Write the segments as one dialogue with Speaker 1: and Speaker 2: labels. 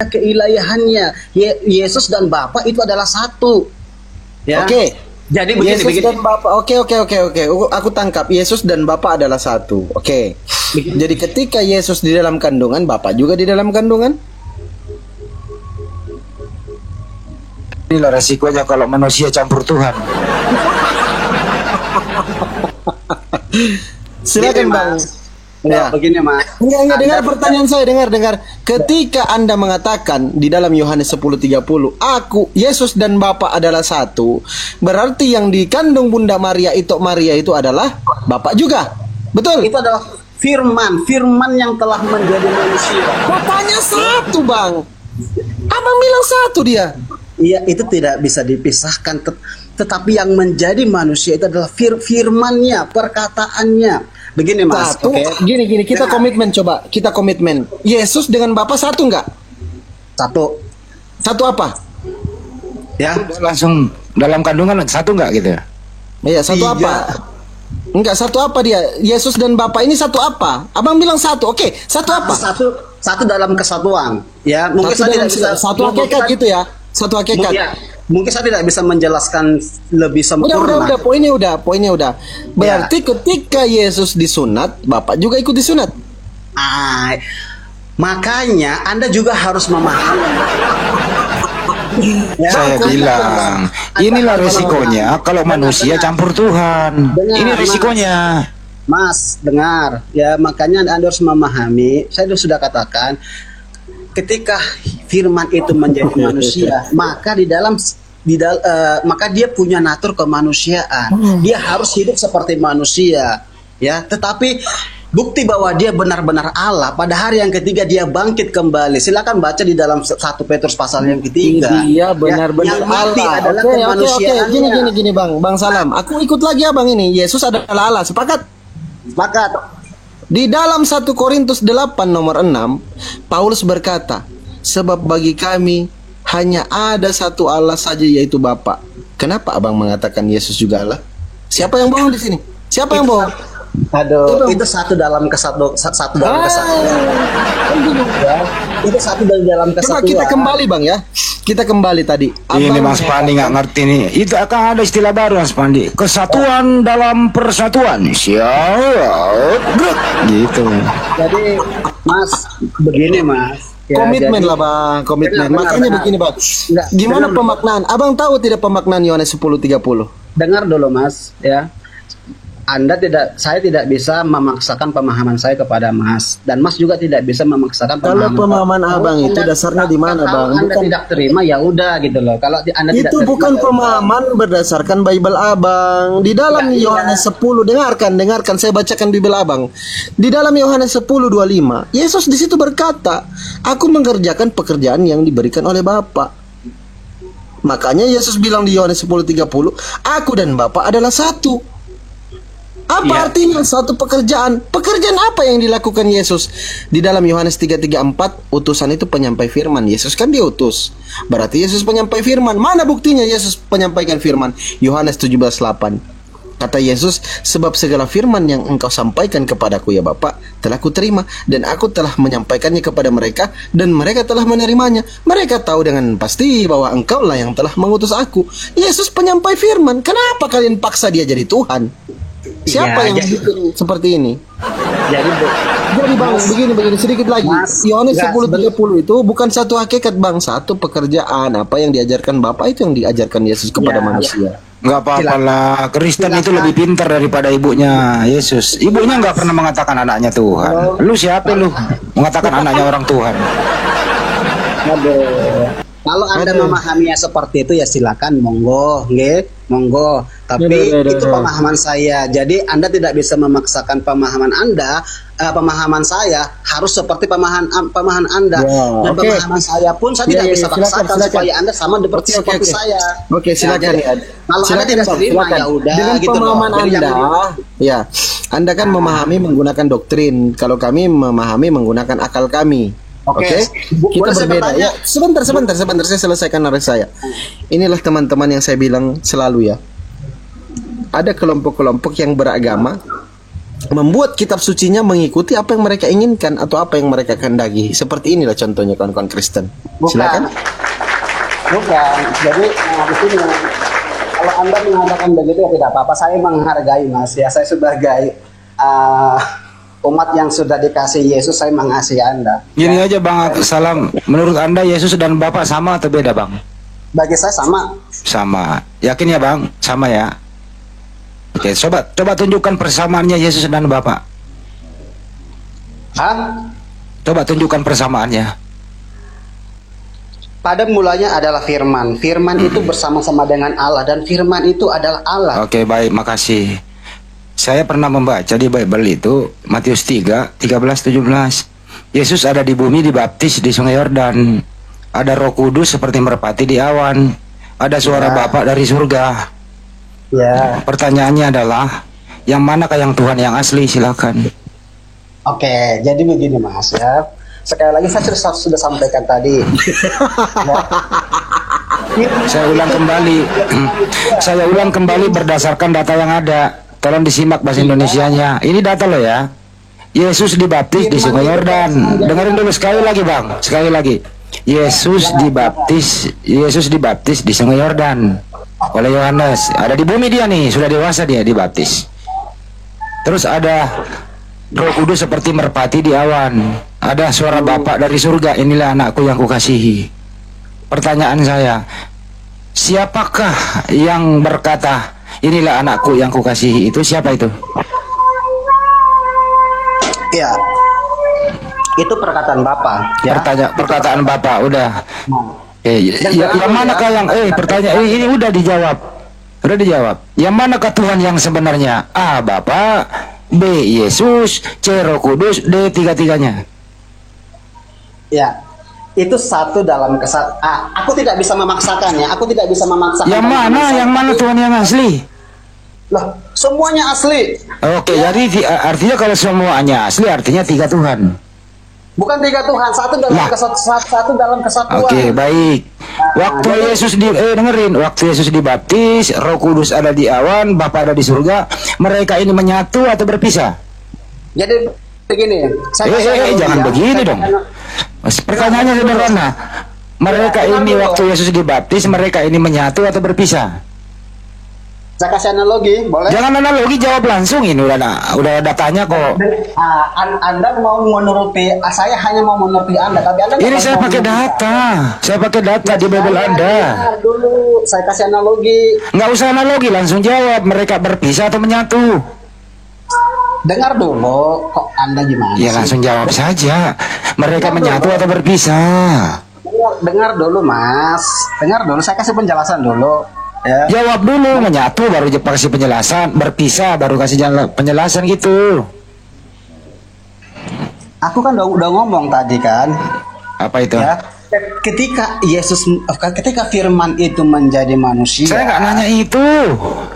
Speaker 1: keilahiannya. Yesus dan Bapa itu adalah satu. Ya.
Speaker 2: Oke.
Speaker 1: Jadi begini,
Speaker 2: Yesus dan Bapa. Oke. Aku tangkap. Yesus dan Bapa adalah satu. Oke. Jadi ketika Yesus di dalam kandungan, Bapa juga di dalam kandungan.
Speaker 3: Inilah resikonya kalau manusia campur Tuhan.
Speaker 2: Silakan
Speaker 1: Gini,
Speaker 2: Bang.
Speaker 1: Mas.
Speaker 2: Ya.
Speaker 1: Begini Mas.
Speaker 2: Enggak dengar pertanyaan saya, dengar. Ketika Anda mengatakan di dalam Yohanes 10:30, aku, Yesus dan Bapa adalah satu, berarti yang dikandung Bunda Maria itu adalah Bapa juga. Betul?
Speaker 1: Itu adalah firman yang telah menjadi manusia.
Speaker 2: Bapaknya satu, Bang. Abang bilang satu dia.
Speaker 1: Iya, itu tidak bisa dipisahkan. Tetapi yang menjadi manusia itu adalah firmannya, perkataannya. Begini Mas,
Speaker 2: Satu, gini, kita komitmen, coba. Kita komitmen. Yesus dengan Bapa satu enggak?
Speaker 1: Satu.
Speaker 2: Satu apa?
Speaker 1: Ya.
Speaker 3: Langsung dalam kandungan satu nggak gitu?
Speaker 2: Iya, satu
Speaker 1: Tiga.
Speaker 2: apa? Enggak, satu apa dia? Yesus dan Bapa ini satu apa? Abang bilang satu. Oke, satu apa?
Speaker 1: Satu dalam kesatuan. Ya, mungkin
Speaker 2: Satu
Speaker 1: saya
Speaker 2: dalam
Speaker 1: tidak bisa
Speaker 2: satu hakikat gitu ya. Satu hakikat.
Speaker 1: Ya, mungkin saya tidak bisa menjelaskan lebih sempurna.
Speaker 2: Udah, poinnya udah. Berarti ketika Yesus disunat, Bapak juga ikut disunat.
Speaker 1: Makanya Anda juga harus memahami. Ya,
Speaker 3: Saya bilang, inilah resikonya kalau manusia campur Tuhan. Ini resikonya.
Speaker 1: Mas, dengar. Ya, makanya Anda harus memahami. Saya sudah katakan, ketika firman itu menjadi manusia, maka maka dia punya natur kemanusiaan. Dia harus hidup seperti manusia, ya. Tetapi bukti bahwa dia benar-benar Allah pada hari yang ketiga dia bangkit kembali. Silakan baca di dalam 1 Petrus pasal yang ketiga.
Speaker 2: Dia benar-benar
Speaker 1: Allah.
Speaker 2: Allah. Oke. Gini Bang Salam. Aku ikut lagi Abang ini. Yesus adalah Allah. Sepakat? Di dalam 1 Korintus 8 nomor 6, Paulus berkata, sebab bagi kami hanya ada satu Allah saja, yaitu Bapa. Kenapa Abang mengatakan Yesus juga Allah? Siapa yang bohong di sini? Siapa yang bohong?
Speaker 1: Aduh, itu satu dalam kesatuan. Ya, itu satu dari dalam kesatuan.
Speaker 2: Coba kita kembali Bang ya. Kita kembali tadi.
Speaker 3: Ini Mas Pandi nggak ngerti nih. Itu akan ada istilah baru Mas Pandi. Kesatuan dalam persatuan. Siap. Gitu.
Speaker 1: Jadi Mas, begini Mas. Ya,
Speaker 2: komitmen
Speaker 1: jadi,
Speaker 2: lah Bang, komitmen. Makanya begini Bang. Gimana pemaknaan? Abang tahu tidak pemaknaan Yohanes 10:30?
Speaker 1: Dengar dulu Mas, ya. Saya tidak bisa memaksakan pemahaman saya kepada Mas, dan Mas juga tidak bisa memaksakan
Speaker 2: pemahaman. Kalau pemahaman Abang itu dasarnya di mana Bang?
Speaker 1: Anda tidak terima ya udah gitu loh. Kalau Anda
Speaker 2: itu
Speaker 1: tidak
Speaker 2: bukan
Speaker 1: terima,
Speaker 2: pemahaman berdasarkan Bible Abang. Di dalam Yohanes 10, dengarkan saya bacakan Bible Abang. Di dalam Yohanes 10:25, Yesus di situ berkata, "Aku mengerjakan pekerjaan yang diberikan oleh Bapa." Makanya Yesus bilang di Yohanes 10:30, "Aku dan Bapa adalah satu." Apa artinya satu pekerjaan? Pekerjaan apa yang dilakukan Yesus? Di dalam Yohanes 3:34, utusan itu penyampai firman. Yesus kan diutus. Berarti Yesus penyampai firman. Mana buktinya Yesus penyampaikan firman? Yohanes 17:8. Kata Yesus, sebab segala firman yang engkau sampaikan kepadaku ya Bapa, telah kuterima, dan aku telah menyampaikannya kepada mereka, dan mereka telah menerimanya. Mereka tahu dengan pasti bahwa engkaulah yang telah mengutus aku. Yesus penyampai firman. Kenapa kalian paksa dia jadi Tuhan? Siapa yang bikin seperti ini? Jadi Bang, begini sedikit lagi. Yohanes 10:30 itu bukan satu hakikat Bang, satu pekerjaan. Apa yang diajarkan Bapak itu yang diajarkan Yesus kepada manusia.
Speaker 3: Nggak apa-apa lah. Kristen itu lebih pintar daripada ibunya Yesus. Ibunya nggak pernah mengatakan anaknya Tuhan. Lu siapa lu mengatakan anaknya orang Tuhan?
Speaker 1: Kalau Anda memahaminya seperti itu ya silakan, monggo, monggo. Tapi itu pemahaman saya. Jadi Anda tidak bisa memaksakan pemahaman Anda, pemahaman saya harus seperti pemahaman Anda. Dan pemahaman saya pun saya tidak bisa paksakan supaya Anda sama seperti saya.
Speaker 2: Oke, silakan.
Speaker 1: Kalau Anda tidak terima ya udah.
Speaker 2: Dengan
Speaker 1: gitu
Speaker 2: pemahaman Anda, ya, Anda kan memahami menggunakan doktrin. Kalau kami memahami menggunakan akal kami. Oke, kita berbeda ya. Sebentar, saya selesaikan narasi saya. Inilah teman-teman yang saya bilang selalu ya. Ada kelompok-kelompok yang beragama membuat kitab sucinya mengikuti apa yang mereka inginkan atau apa yang mereka kehendaki. Seperti inilah contohnya kawan-kawan Kristen. Silakan.
Speaker 1: Bukan. Jadi di sini kalau Anda mengatakan begitu ya tidak apa-apa. Saya menghargai Mas ya. Saya sebagai umat yang sudah dikasih Yesus, saya mengasihi Anda.
Speaker 3: Gini aja Bang Salam, menurut Anda Yesus dan Bapak sama atau beda Bang?
Speaker 1: Bagi saya sama.
Speaker 3: Sama. Yakin ya Bang? Sama ya. Oke, coba tunjukkan persamaannya Yesus dan Bapak.
Speaker 1: Hah?
Speaker 3: Coba tunjukkan persamaannya.
Speaker 1: Pada mulanya adalah firman. Firman itu bersama-sama dengan Allah dan firman itu adalah Allah.
Speaker 3: Oke, baik, makasih. Saya pernah membaca di Bible itu Matius 3, 13, 17. Yesus ada di bumi dibaptis di Sungai Yordan. Ada Roh Kudus seperti merpati di awan. Ada suara Bapa dari surga.
Speaker 1: Ya.
Speaker 3: Pertanyaannya adalah, yang manakah yang Tuhan yang asli? Silakan.
Speaker 1: Oke, jadi begini Mas ya. Sekali lagi saya sudah sampaikan tadi.
Speaker 3: Saya ulang kembali. Saya ulang kembali berdasarkan data yang ada. Tolong disimak bahasa Indonesianya. Ini data loh ya. Yesus dibaptis di Sungai Yordan. Dengerin dulu sekali lagi Bang. Sekali lagi. Yesus dibaptis di Sungai Yordan oleh Yohanes. Ada di bumi dia nih, sudah dewasa dia dibaptis. Terus ada Roh Kudus seperti merpati di awan. Ada suara Bapa dari surga, inilah anakku yang kukasihi. Pertanyaan saya, siapakah yang berkata inilah anakku yang kukasihi? Itu siapa itu?
Speaker 1: Ya. Itu perkataan Bapa ya.
Speaker 3: Perkataan Bapa udah. Yang manakah yang pertanyaan ini udah dijawab. Udah dijawab. Yang manakah Tuhan yang sebenarnya? A. Bapa, B. Yesus, C. Roh Kudus, D. Tiga-tiganya.
Speaker 1: Ya. Itu satu dalam kesatuan. Aku tidak bisa memaksakannya. Aku tidak bisa memaksakan.
Speaker 3: Yang mana Tuhan yang asli?
Speaker 1: Loh, semuanya asli.
Speaker 3: Oke, jadi artinya kalau semuanya asli artinya tiga Tuhan.
Speaker 1: Bukan tiga Tuhan, satu dalam kesatuan.
Speaker 3: Oke, baik. Waktu Yesus dengerin, waktu Yesus dibaptis, Roh Kudus ada di awan, Bapa ada di surga, mereka ini menyatu atau berpisah?
Speaker 1: Jadi begini,
Speaker 3: jangan begini dong. Pertanyaannya sederhana. Mereka ini waktu Yesus dibaptis, mereka ini menyatu atau berpisah?
Speaker 1: Saya kasih analogi, boleh?
Speaker 3: Jangan analogi, jawab langsung. Ini udah datanya kok.
Speaker 1: Anda mau menuruti, saya hanya mau menuruti Anda, tapi Anda
Speaker 3: ini saya pakai data. Saya pakai data di Bible Anda.
Speaker 1: Dulu saya kasih analogi.
Speaker 3: Nggak usah analogi, langsung jawab. Mereka berpisah atau menyatu?
Speaker 1: Dengar dulu, kok Anda gimana?
Speaker 3: Ya langsung jawab saja. Mereka menyatu atau berpisah?
Speaker 1: Dengar dulu, Mas. Dengar dulu, saya kasih penjelasan dulu. Ya.
Speaker 3: Jawab dulu, menyatu baru kasih penjelasan, berpisah baru kasih penjelasan gitu.
Speaker 1: Aku kan udah ngomong tadi kan.
Speaker 3: Apa itu?
Speaker 1: Ya, ketika firman itu menjadi manusia.
Speaker 3: Saya nggak nanya itu,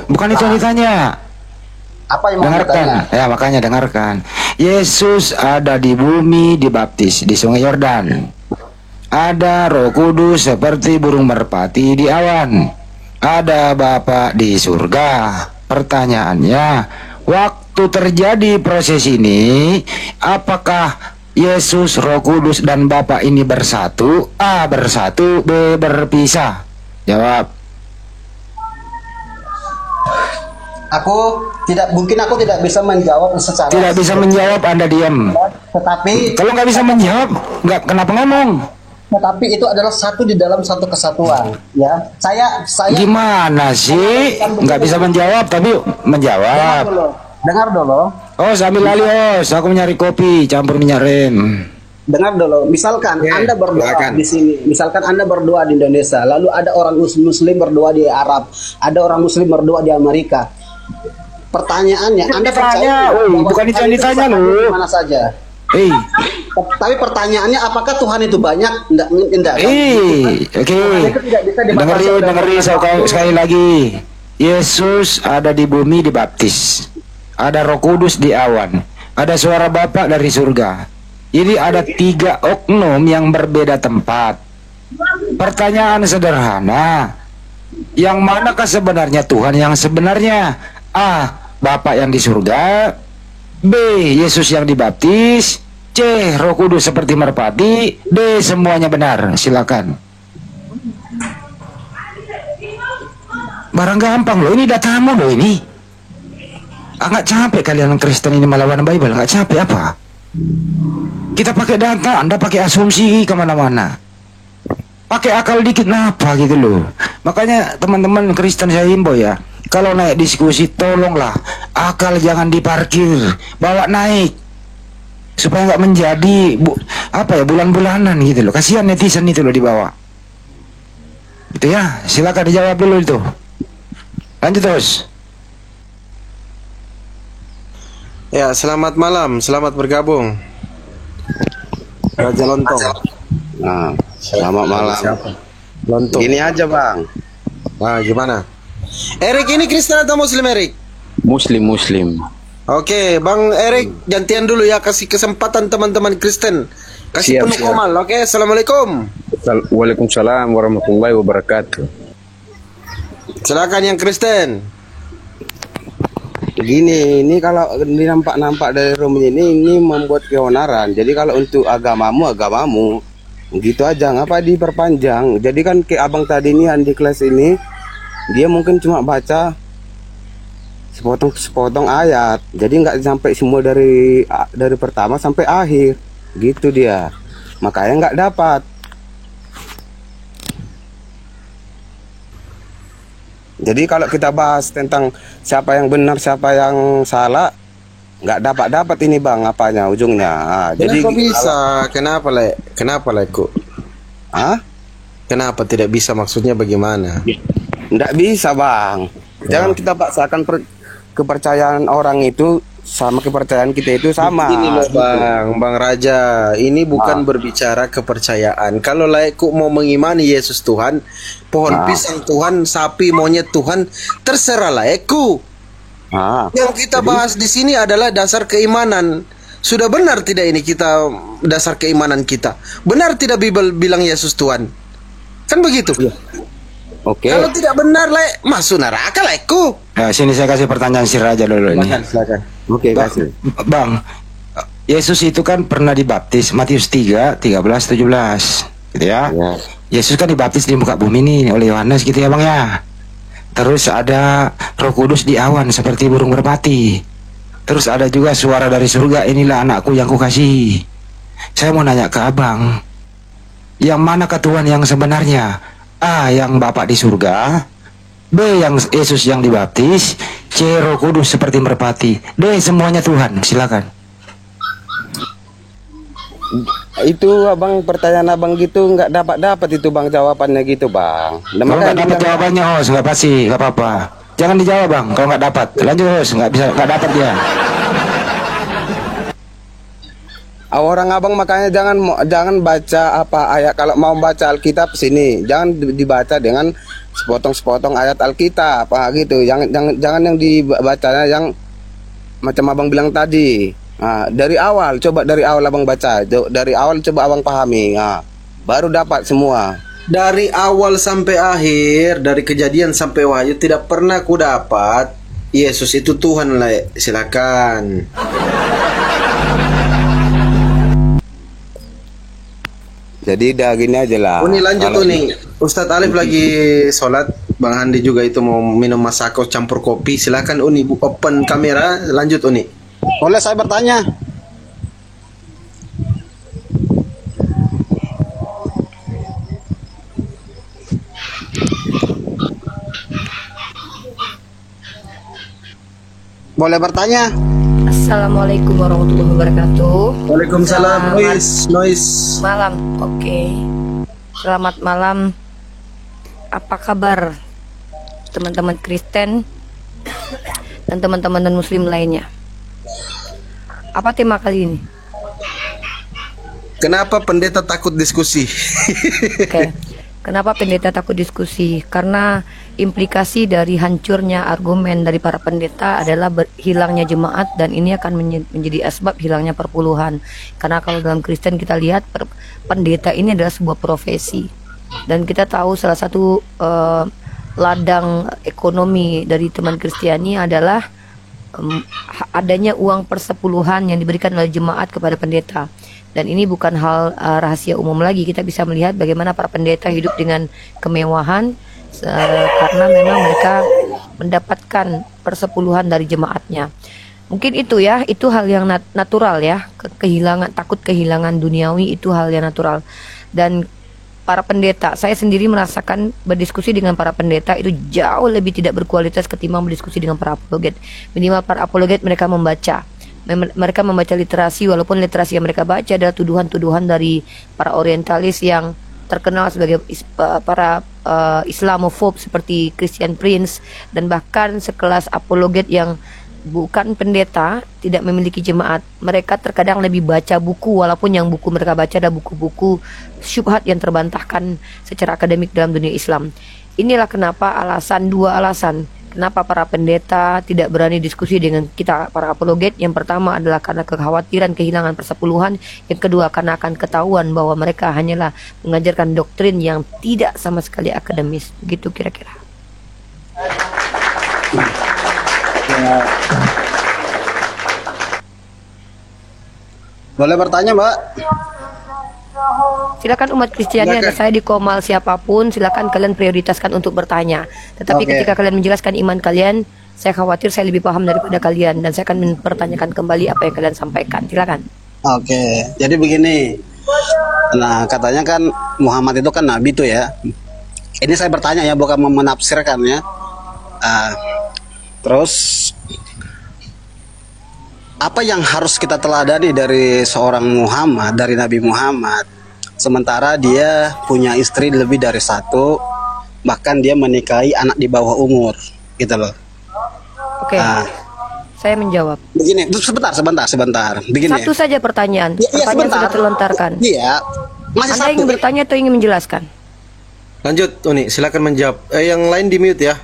Speaker 3: bukan itu yang ditanya.
Speaker 1: Apa yang mau
Speaker 3: dengarkan?
Speaker 1: ditanya?
Speaker 3: Ya makanya dengarkan. Yesus ada di bumi dibaptis di Sungai Yordan. Ada Roh Kudus seperti burung merpati di awan. Ada Bapa di surga. Pertanyaannya, waktu terjadi proses ini, apakah Yesus, Roh Kudus, dan Bapa ini bersatu? A. Bersatu, B. Berpisah. Jawab.
Speaker 1: Aku tidak bisa menjawab secara.
Speaker 3: Tidak bisa menjawab, Anda diam.
Speaker 1: Tetapi
Speaker 3: kalau nggak bisa menjawab, kenapa ngomong?
Speaker 1: Tetapi itu adalah satu di dalam satu kesatuan, ya. Saya
Speaker 3: gimana sih? Nggak bisa menjawab tapi menjawab.
Speaker 1: Dengar dulu.
Speaker 3: Oh, sambil lali aku mencari kopi campur minyak rem.
Speaker 1: Dengar dulu. Misalkan Anda berdoa di sini, misalkan Anda berdoa di Indonesia, lalu ada orang Muslim berdoa di Arab, ada orang Muslim berdoa di Amerika. Pertanyaannya, Anda percaya?
Speaker 3: Bukan itu yang ditanya loh.
Speaker 1: Mana saja. Tapi pertanyaannya, apakah Tuhan itu banyak? Enggak.
Speaker 3: Oke. Dengerin sekali lagi. Yesus ada di bumi dibaptis. Ada Roh Kudus di awan. Ada suara Bapa dari surga. Ini ada 3 oknum yang berbeda tempat. Pertanyaan sederhana. Yang manakah sebenarnya Tuhan yang sebenarnya? A. Bapa yang di surga. B. Yesus yang dibaptis. C. Roh Kudus seperti merpati. D. Semuanya benar. Silakan. Barang gampang loh, ini datamu loh ini. Nggak capek kalian Kristen ini melawan Bible, nggak capek apa? Kita pakai data, Anda pakai asumsi kemana-mana. Pakai akal dikit apa gitu loh. Makanya teman-teman Kristen saya himbau ya, kalau naik diskusi tolonglah akal jangan diparkir, bawa naik supaya nggak menjadi bulan-bulanan gitu loh. Kasihan netizen itu loh di bawah. Itu ya, silakan dijawab dulu itu. Lanjut terus.
Speaker 2: Ya, selamat malam, selamat bergabung. Raja Lontong.
Speaker 4: Nah, selamat malam.
Speaker 2: Lontong.
Speaker 4: Gini aja bang.
Speaker 2: Nah, gimana? Erik ini Kristen atau Muslim, Erik?
Speaker 4: Muslim.
Speaker 2: Oke, Bang Erik, gantian dulu ya, kasih kesempatan teman-teman Kristen. Kasih
Speaker 4: Siap,
Speaker 2: penuh
Speaker 4: siap.
Speaker 2: komal. Oke, assalamualaikum.
Speaker 4: Waalaikumsalam warahmatullahi wabarakatuh.
Speaker 2: Silakan yang Kristen.
Speaker 4: Begini, ini kalau nampak dari room ini membuat keonaran. Jadi kalau untuk agamamu, gitu aja, ngapa diperpanjang? Jadi kan kayak abang tadi nih di kelas ini, dia mungkin cuma baca sepotong ayat. Jadi nggak sampai semua dari pertama sampai akhir, gitu dia. Makanya nggak dapat. Jadi kalau kita bahas tentang siapa yang benar, siapa yang salah, nggak dapat ini bang, apanya ujungnya. Jadi
Speaker 2: Kenapa bisa? Kenapa le kok? Kenapa tidak bisa, maksudnya bagaimana?
Speaker 4: Nggak bisa bang. Jangan kita paksakan kepercayaan orang itu sama kepercayaan kita itu sama.
Speaker 2: Ini loh Bang Raja, ini bukan berbicara kepercayaan. Kalau laiku mau mengimani Yesus Tuhan, pohon pisang Tuhan, sapi, monyet Tuhan, terserah laiku. Yang kita bahas di sini adalah dasar keimanan. Sudah benar tidak ini kita dasar keimanan kita? Benar tidak Bible bilang Yesus Tuhan? Kan begitu?
Speaker 4: Oke.
Speaker 2: Kalau tidak benar, masuk neraka laiku.
Speaker 3: Nah, sini saya kasih pertanyaan si Raja dulu ini.
Speaker 2: Silakan.
Speaker 4: Oke, kasih.
Speaker 3: Bang, Yesus itu kan pernah dibaptis Matius 3, 13, 17 gitu ya. Yesus kan dibaptis di muka bumi nih oleh Yohanes gitu ya Bang ya. Terus ada Roh Kudus di awan seperti burung merpati. Terus ada juga suara dari surga, inilah anakku yang kukasihi. Saya mau nanya ke Abang, yang mana Tuhan yang sebenarnya? A. Yang Bapak di surga, B. Yang Yesus yang dibaptis, C. Roh Kudus seperti merpati, D. Semuanya Tuhan. Silakan.
Speaker 4: Itu abang, pertanyaan abang gitu nggak dapat itu bang, jawabannya gitu bang.
Speaker 3: Kalau nggak dapat jawabannya host, nggak pasti, nggak apa-apa. Jangan dijawab Bang, kalau nggak dapat. Lanjut host, nggak dapat dia.
Speaker 4: Orang abang makanya jangan baca apa ayat. Kalau mau baca Alkitab sini, jangan dibaca dengan sepotong-sepotong ayat Alkitab gitu. Jangan yang dibacanya yang macam abang bilang tadi. Dari awal, coba dari awal abang baca. Dari awal coba abang pahami. Baru dapat semua.
Speaker 2: Dari awal sampai akhir, dari Kejadian sampai Wahyu, tidak pernah ku dapat Yesus itu Tuhan lah. Silakan.
Speaker 4: Jadi dah gini aja lah.
Speaker 2: Uni lanjut Uni. Ustadz Alif lagi sholat, Bang Handi juga itu mau minum masako campur kopi. Silakan Uni, open kamera, lanjut Uni.
Speaker 1: Boleh saya bertanya? Boleh bertanya?
Speaker 5: Assalamualaikum warahmatullahi wabarakatuh.
Speaker 2: Waalaikumsalam. Noise.
Speaker 5: Malam. Oke. Selamat malam. Apa kabar teman-teman Kristen dan teman-teman non Muslim lainnya? Apa tema kali ini?
Speaker 2: Kenapa pendeta takut diskusi?
Speaker 5: Oke. Kenapa pendeta takut diskusi? Karena implikasi dari hancurnya argumen dari para pendeta adalah hilangnya jemaat, dan ini akan menjadi asbab hilangnya perpuluhan. Karena kalau dalam Kristen kita lihat pendeta ini adalah sebuah profesi, dan kita tahu salah satu ladang ekonomi dari teman Kristiani adalah adanya uang persepuluhan yang diberikan oleh jemaat kepada pendeta. Dan ini bukan hal rahasia umum lagi. Kita bisa melihat bagaimana para pendeta hidup dengan kemewahan karena memang mereka mendapatkan persepuluhan dari jemaatnya. Mungkin itu ya, itu hal yang natural ya. Takut kehilangan duniawi itu hal yang natural. Dan para pendeta, saya sendiri merasakan berdiskusi dengan para pendeta itu jauh lebih tidak berkualitas ketimbang berdiskusi dengan para apologet. Minimal para apologet mereka membaca literasi, walaupun literasi yang mereka baca adalah tuduhan-tuduhan dari para orientalis yang terkenal sebagai para Islamofob seperti Christian Prince, dan bahkan sekelas apologet yang bukan pendeta, tidak memiliki jemaat. Mereka terkadang lebih baca buku, walaupun yang buku mereka baca adalah buku-buku syubhat yang terbantahkan secara akademik dalam dunia Islam. Inilah kenapa dua alasan kenapa para pendeta tidak berani diskusi dengan kita para apologet. Yang pertama adalah karena kekhawatiran kehilangan persepuluhan. Yang kedua karena akan ketahuan bahwa mereka hanyalah mengajarkan doktrin yang tidak sama sekali akademis. Begitu kira-kira.
Speaker 1: Boleh bertanya, Mbak?
Speaker 5: Silakan umat Kristiani, ada saya di Komal siapapun, silakan kalian prioritaskan untuk bertanya. Tetapi ketika kalian menjelaskan iman kalian, saya khawatir saya lebih paham daripada kalian dan saya akan mempertanyakan kembali apa yang kalian sampaikan. Silakan.
Speaker 1: Oke, jadi begini. Nah, katanya kan Muhammad itu kan nabi tuh ya. Ini saya bertanya ya, bukan menafsirkan ya. Terus apa yang harus kita teladani dari seorang Muhammad, dari Nabi Muhammad, sementara dia punya istri lebih dari satu, bahkan dia menikahi anak di bawah umur, gitu loh.
Speaker 5: Oke, saya menjawab.
Speaker 1: Begini, sebentar. Begini.
Speaker 5: Satu saja pertanyaan. Pertanyaan sudah terlontarkan.
Speaker 1: Iya. Masih
Speaker 5: Anda
Speaker 1: satu.
Speaker 5: ingin bertanya atau ingin menjelaskan?
Speaker 2: Lanjut, Uni, silakan menjawab. Yang lain di mute ya.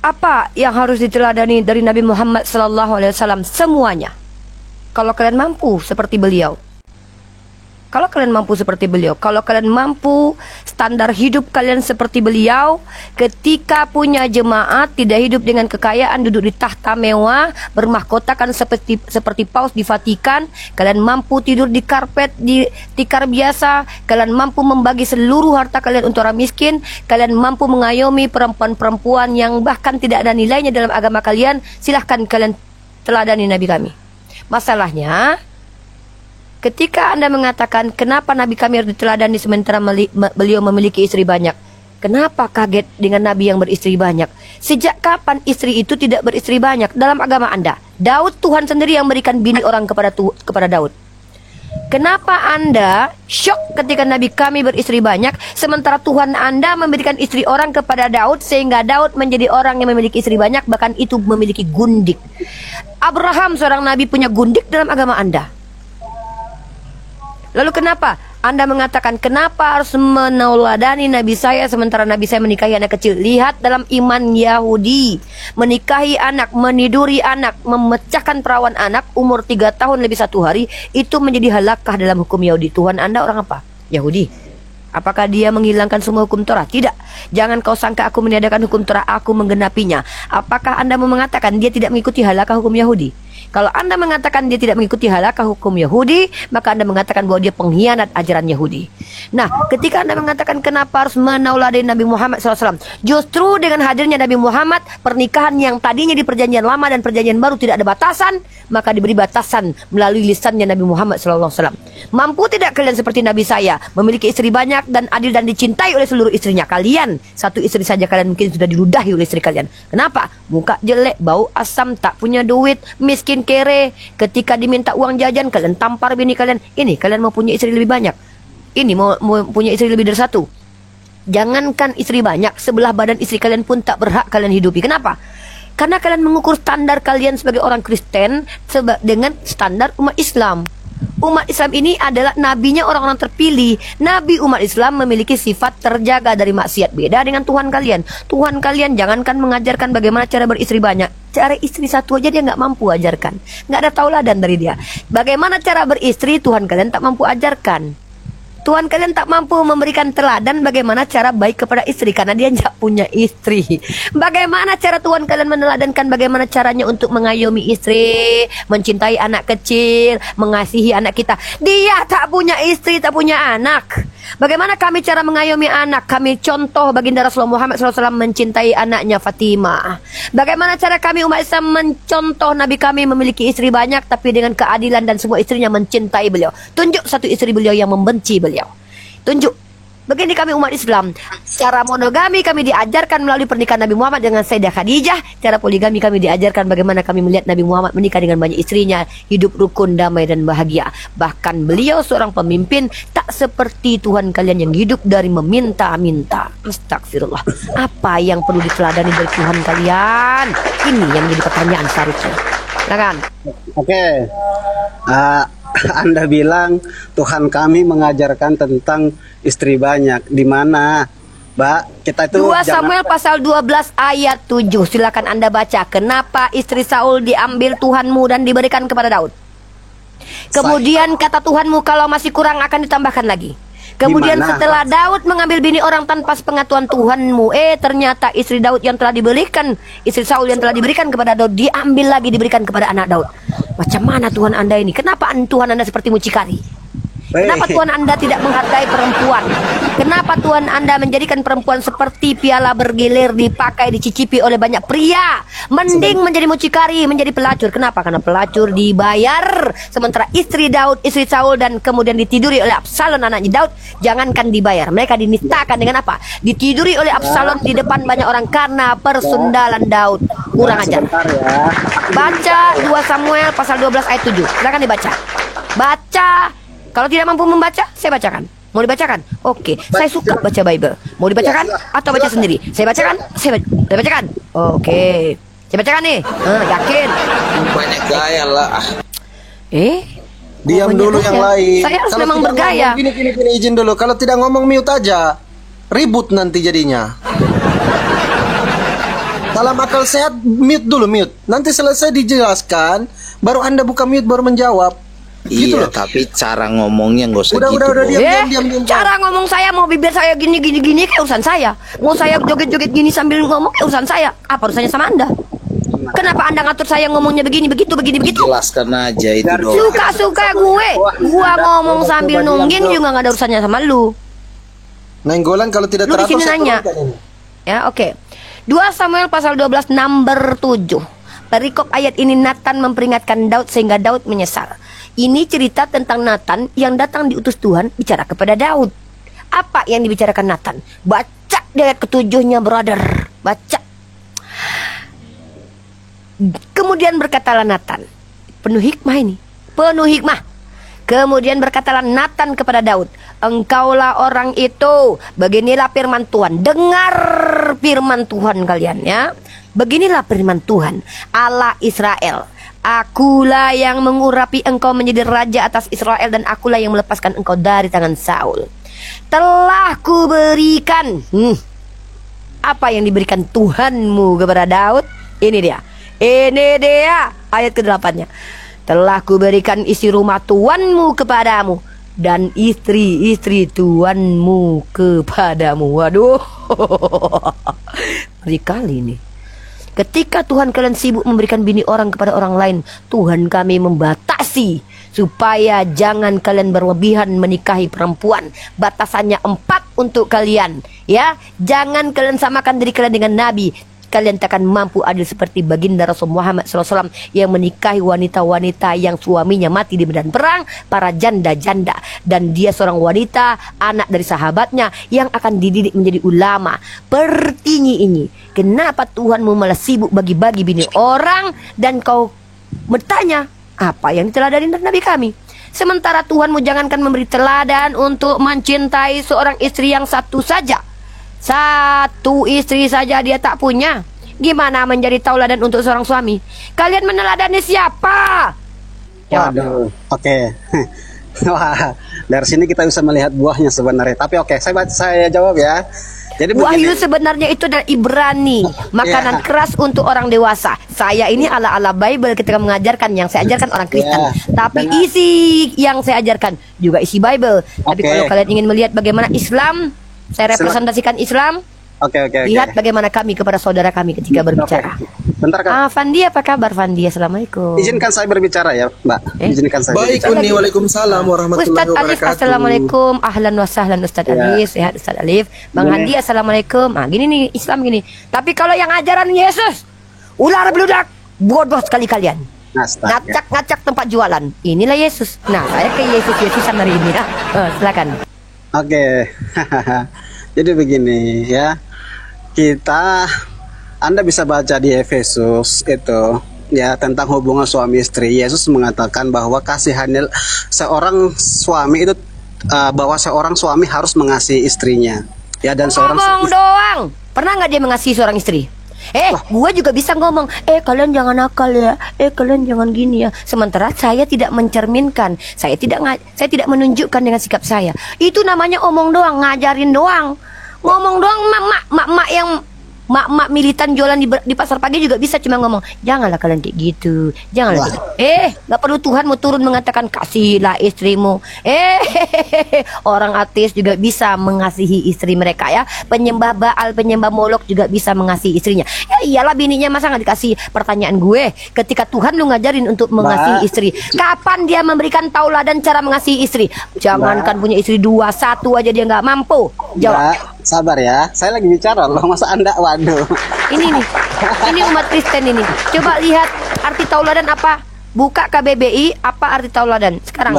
Speaker 5: Apa yang harus diteladani dari Nabi Muhammad SAW? Semuanya. Kalau kalian mampu seperti beliau, kalau kalian mampu standar hidup kalian seperti beliau, ketika punya jemaat, tidak hidup dengan kekayaan, duduk di tahta mewah, bermahkotakan seperti paus di Vatikan, kalian mampu tidur di karpet di tikar biasa, kalian mampu membagi seluruh harta kalian untuk orang miskin, kalian mampu mengayomi perempuan-perempuan yang bahkan tidak ada nilainya dalam agama kalian, silahkan kalian teladani Nabi kami. Masalahnya, ketika Anda mengatakan kenapa Nabi kami harus diteladani sementara beliau memiliki istri banyak, kenapa kaget dengan Nabi yang beristri banyak? Sejak kapan istri itu tidak beristri banyak dalam agama Anda? Daud, Tuhan sendiri yang berikan bini orang kepada Daud. Kenapa Anda shock ketika Nabi kami beristri banyak, sementara Tuhan Anda memberikan istri orang kepada Daud, sehingga Daud menjadi orang yang memiliki istri banyak, bahkan itu memiliki gundik. Abraham seorang Nabi punya gundik dalam agama Anda. Lalu kenapa Anda mengatakan kenapa harus meneladani Nabi saya sementara Nabi saya menikahi anak kecil? Lihat dalam iman Yahudi, menikahi anak, meniduri anak, memecahkan perawan anak umur 3 tahun lebih 1 hari, itu menjadi halakah dalam hukum Yahudi. Tuhan Anda orang apa? Yahudi. Apakah dia menghilangkan semua hukum Torah? Tidak. Jangan kau sangka aku meniadakan hukum Torah, aku menggenapinya. Apakah Anda mau mengatakan dia tidak mengikuti halakah hukum Yahudi? Kalau Anda mengatakan dia tidak mengikuti halakah hukum Yahudi, maka Anda mengatakan bahwa dia pengkhianat ajaran Yahudi. Nah, ketika Anda mengatakan kenapa harus menauladai Nabi Muhammad SAW, justru dengan hadirnya Nabi Muhammad, pernikahan yang tadinya di perjanjian lama dan perjanjian baru tidak ada batasan, maka diberi batasan melalui lisannya Nabi Muhammad SAW. Mampu tidak kalian seperti Nabi saya, memiliki istri banyak dan adil dan dicintai oleh seluruh istrinya? Kalian, satu istri saja kalian mungkin sudah diludahi oleh istri kalian. Kenapa? Muka jelek, bau asam, tak punya duit, miskin, kere. Ketika diminta uang jajan, kalian tampar bini kalian. Ini kalian mau punya istri lebih banyak, ini mau punya istri lebih dari satu. Jangankan istri banyak, sebelah badan istri kalian pun tak berhak kalian hidupi. Kenapa? Karena kalian mengukur standar kalian sebagai orang Kristen dengan standar umat Islam. Umat Islam ini adalah nabinya orang-orang terpilih. Nabi umat Islam memiliki sifat terjaga dari maksiat. Beda dengan Tuhan kalian. Tuhan kalian jangankan mengajarkan bagaimana cara beristri banyak, cara istri satu aja dia nggak mampu ajarkan. Nggak ada tauladan dari dia. Bagaimana cara beristri Tuhan kalian tak mampu ajarkan. Tuhan kalian tak mampu memberikan teladan bagaimana cara baik kepada istri karena dia tidak punya istri. Bagaimana cara Tuhan kalian meneladankan bagaimana caranya untuk mengayomi istri, mencintai anak kecil, mengasihi anak kita. Dia tak punya istri, tak punya anak. Bagaimana kami cara mengayomi anak? Kami contoh baginda Rasulullah Muhammad SAW mencintai anaknya Fatimah. Bagaimana cara kami umat Islam mencontoh Nabi kami memiliki istri banyak tapi dengan keadilan dan semua istrinya mencintai beliau. Tunjuk satu istri beliau yang membenci beliau. Tunjuk. Begini kami umat Islam. Cara monogami kami diajarkan melalui pernikahan Nabi Muhammad dengan Sayyidah Khadijah. Cara poligami kami diajarkan bagaimana kami melihat Nabi Muhammad menikah dengan banyak istrinya. Hidup rukun, damai dan bahagia. Bahkan beliau seorang pemimpin tak seperti Tuhan kalian yang hidup dari meminta-minta. Astagfirullah. Apa yang perlu diteladani dari Tuhan kalian? Ini yang menjadi pertanyaan seharusnya. Silakan.
Speaker 1: Oke. Anda bilang Tuhan kami mengajarkan tentang istri banyak. Di mana, Mbak? Kita itu
Speaker 5: 2 Samuel pasal 12 ayat 7. Silakan Anda baca. Kenapa istri Saul diambil Tuhanmu dan diberikan kepada Daud? Kemudian kata Tuhanmu kalau masih kurang akan ditambahkan lagi. Kemudian
Speaker 1: Dimana?
Speaker 5: setelah Daud mengambil bini orang tanpa sepengetahuan Tuhanmu, ternyata istri Daud yang telah diberikan, istri Saul yang telah diberikan kepada Daud diambil lagi diberikan kepada anak Daud. Macam mana Tuhan Anda ini? Kenapa Tuhan Anda seperti mucikari? Kenapa Tuhan Anda tidak menghargai perempuan? Kenapa Tuhan Anda menjadikan perempuan seperti piala bergilir dipakai, dicicipi oleh banyak pria? Mending menjadi mucikari, menjadi pelacur. Kenapa? Karena pelacur dibayar. Sementara istri Daud, istri Saul dan kemudian ditiduri oleh Absalom anaknya Daud, jangankan dibayar. Mereka dinistakan dengan apa? Ditiduri oleh Absalom di depan banyak orang karena persundalan Daud. Kurang ajar.
Speaker 1: ya.
Speaker 5: Baca 2 Samuel pasal 12 ayat 7. Silakan dibaca. Baca. Kalau tidak mampu membaca, saya bacakan. Mau dibacakan? Oke, saya suka baca Bible. Mau dibacakan atau baca sendiri? Saya bacakan? Saya bacakan. Oke. Saya bacakan nih. Yakin?
Speaker 4: Banyak gaya lah.
Speaker 2: Diam dulu yang lain.
Speaker 5: Saya harus
Speaker 2: Kalau
Speaker 5: memang
Speaker 2: tidak
Speaker 5: bergaya.
Speaker 2: ngomong, gini, izin dulu. Kalau tidak ngomong mute aja. Ribut nanti jadinya. Dalam akal sehat mute dulu, mute. Nanti selesai dijelaskan, baru Anda buka mute baru menjawab. Gitu
Speaker 6: Iya,
Speaker 2: loh.
Speaker 6: tapi cara ngomongnya nggak usah
Speaker 2: Udah,
Speaker 6: gitu.
Speaker 2: udah,
Speaker 6: Bos.
Speaker 2: diam.
Speaker 5: Cara ngomong saya mau bibir saya gini kayak urusan saya. Mau saya joget-joget gini sambil ngomong kayak urusan saya. Apa urusannya sama Anda? Kenapa Anda ngatur saya ngomongnya begini begitu?
Speaker 6: Jelaskan aja itu doang.
Speaker 5: Suka-suka gue. Gua ngomong sambil nungging juga gak ada urusannya sama lu.
Speaker 2: Nenggolan kalau tidak
Speaker 5: Lu di
Speaker 2: teratur
Speaker 5: sini
Speaker 2: saya
Speaker 5: nanya.
Speaker 2: turunkan ini.
Speaker 5: Ya, oke. 2 Samuel pasal 12 number 7. Perikop ayat ini Nathan memperingatkan Daud sehingga Daud menyesal. Ini cerita tentang Nathan yang datang diutus Tuhan bicara kepada Daud. Apa yang dibicarakan Nathan? Baca di ayat ke-7-nya, brother. Baca. Kemudian berkatalah Nathan. Penuh hikmah ini. Penuh hikmah. Kemudian berkatalah Nathan kepada Daud, engkaulah orang itu. Beginilah firman Tuhan. Dengar firman Tuhan kalian ya. Beginilah firman Tuhan Allah Israel. Akulah yang mengurapi engkau menjadi raja atas Israel dan akulah yang melepaskan engkau dari tangan Saul. Telah kuberikan apa yang diberikan Tuhanmu kepada Daud. Ini dia ayat ke-8-nya. Telah kuberikan isi rumah Tuanmu kepadamu dan istri-istri Tuanmu kepadamu. Waduh. Ngeri kali ini. Ketika Tuhan kalian sibuk memberikan bini orang kepada orang lain, Tuhan kami membatasi supaya jangan kalian berlebihan menikahi perempuan. Batasannya 4 untuk kalian, ya. Jangan kalian samakan diri kalian dengan Nabi. Kalian takkan mampu adil seperti baginda Rasul Muhammad SAW yang menikahi wanita-wanita yang suaminya mati di medan perang, para janda-janda, dan dia seorang wanita, anak dari sahabatnya yang akan dididik menjadi ulama. Pertinyi ini, kenapa Tuhanmu malah sibuk bagi-bagi bini orang dan kau bertanya apa yang diteladani dari Nabi kami? Sementara Tuhanmu jangankan memberi teladan untuk mencintai seorang istri yang satu saja. Satu istri saja dia tak punya. Gimana menjadi tauladan untuk seorang suami? Kalian meneladani siapa?
Speaker 1: Waduh, oke. Wah, dari sini kita bisa melihat buahnya sebenarnya. Tapi oke, saya jawab ya. Jadi
Speaker 5: Wahyu
Speaker 1: begini.
Speaker 5: sebenarnya itu adalah Ibrani, makanan keras untuk orang dewasa. Saya ini ala-ala Bible ketika mengajarkan, yang saya ajarkan orang Kristen. Tapi isi yang saya ajarkan juga isi Bible. Tapi kalau kalian ingin melihat bagaimana Islam, saya representasikan Islam.
Speaker 1: Oke.
Speaker 5: Lihat bagaimana kami kepada saudara kami ketika berbicara.
Speaker 1: Bentar Kak.
Speaker 5: Fandi, apa kabar Fandi? Assalamualaikum.
Speaker 1: Izinkan saya berbicara ya, Mbak. Izinkan saya.
Speaker 2: Baik,
Speaker 1: berbicara.
Speaker 2: Uni. Waalaikumsalam warahmatullahi
Speaker 5: Ustadz Alif,
Speaker 2: wabarakatuh.
Speaker 5: assalamualaikum. Ahlan wa sahlan Ustadz Alif. Sehat Ustadz Alif. Bang Handi, assalamualaikum. Gini nih Islam gini. Tapi kalau yang ajaran Yesus, ular beludak, bodoh sekali kalian.
Speaker 1: Astaga.
Speaker 5: Ngacak tempat jualan. Inilah Yesus. Nah, saya ke Yesusan hari ini. Silakan.
Speaker 1: Oke. Jadi begini ya. Anda bisa baca di Efesus itu ya tentang hubungan suami istri. Yesus mengatakan bahwa kasihannya seorang suami itu bahwa seorang suami harus mengasihi istrinya. Ya, dan seorang
Speaker 5: Ngomong doang. Pernah nggak dia mengasihi seorang istri? Gua juga bisa ngomong, kalian jangan nakal ya, kalian jangan gini ya. Sementara saya tidak mencerminkan, saya tidak menunjukkan dengan sikap saya. Itu namanya omong doang, ngajarin doang. Ngomong doang, mak yang mak militan jualan di pasar pagi juga bisa cuma ngomong, janganlah kalian kayak gitu, janganlah gitu. Nggak perlu Tuhan mau turun mengatakan kasihlah istrimu. Orang ateis juga bisa mengasihi istri mereka ya. Penyembah Baal, penyembah Molok juga bisa mengasihi istrinya. Ya iyalah, bininya masa nggak dikasih. Pertanyaan gue, ketika Tuhan lu ngajarin untuk mengasihi istri, kapan dia memberikan tauladan cara mengasihi istri? Jangankan punya istri 2, 1 aja dia nggak mampu. Jawab.
Speaker 1: Mbak, sabar ya. Saya lagi bicara loh. Masa Anda waduh.
Speaker 5: Ini nih. Ini umat Kristen ini. Coba lihat arti tauladan apa? Buka KBBI, apa arti tauladan? Sekarang.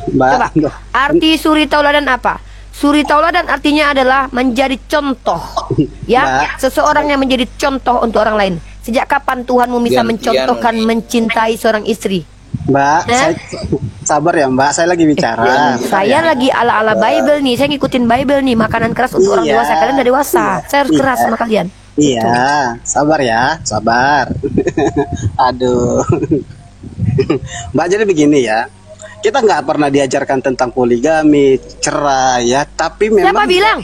Speaker 1: Mbak.
Speaker 5: Coba. Arti suri tauladan apa? Suri tauladan artinya adalah menjadi contoh. Ya, seseorang yang menjadi contoh untuk orang lain. Sejak kapan Tuhanmu bisa mencontohkan mencintai seorang istri?
Speaker 1: Mbak, saya, sabar ya Mbak, saya lagi bicara.
Speaker 5: Saya lagi ala-ala Bible nih, saya ngikutin Bible nih. Makanan keras untuk orang dewasa, kalian udah dewasa. Saya harus keras sama kalian.
Speaker 1: Iya, sabar ya, sabar. Aduh. Mbak, jadi begini ya, kita nggak pernah diajarkan tentang poligami, cerai ya, tapi memang.
Speaker 5: Siapa bilang?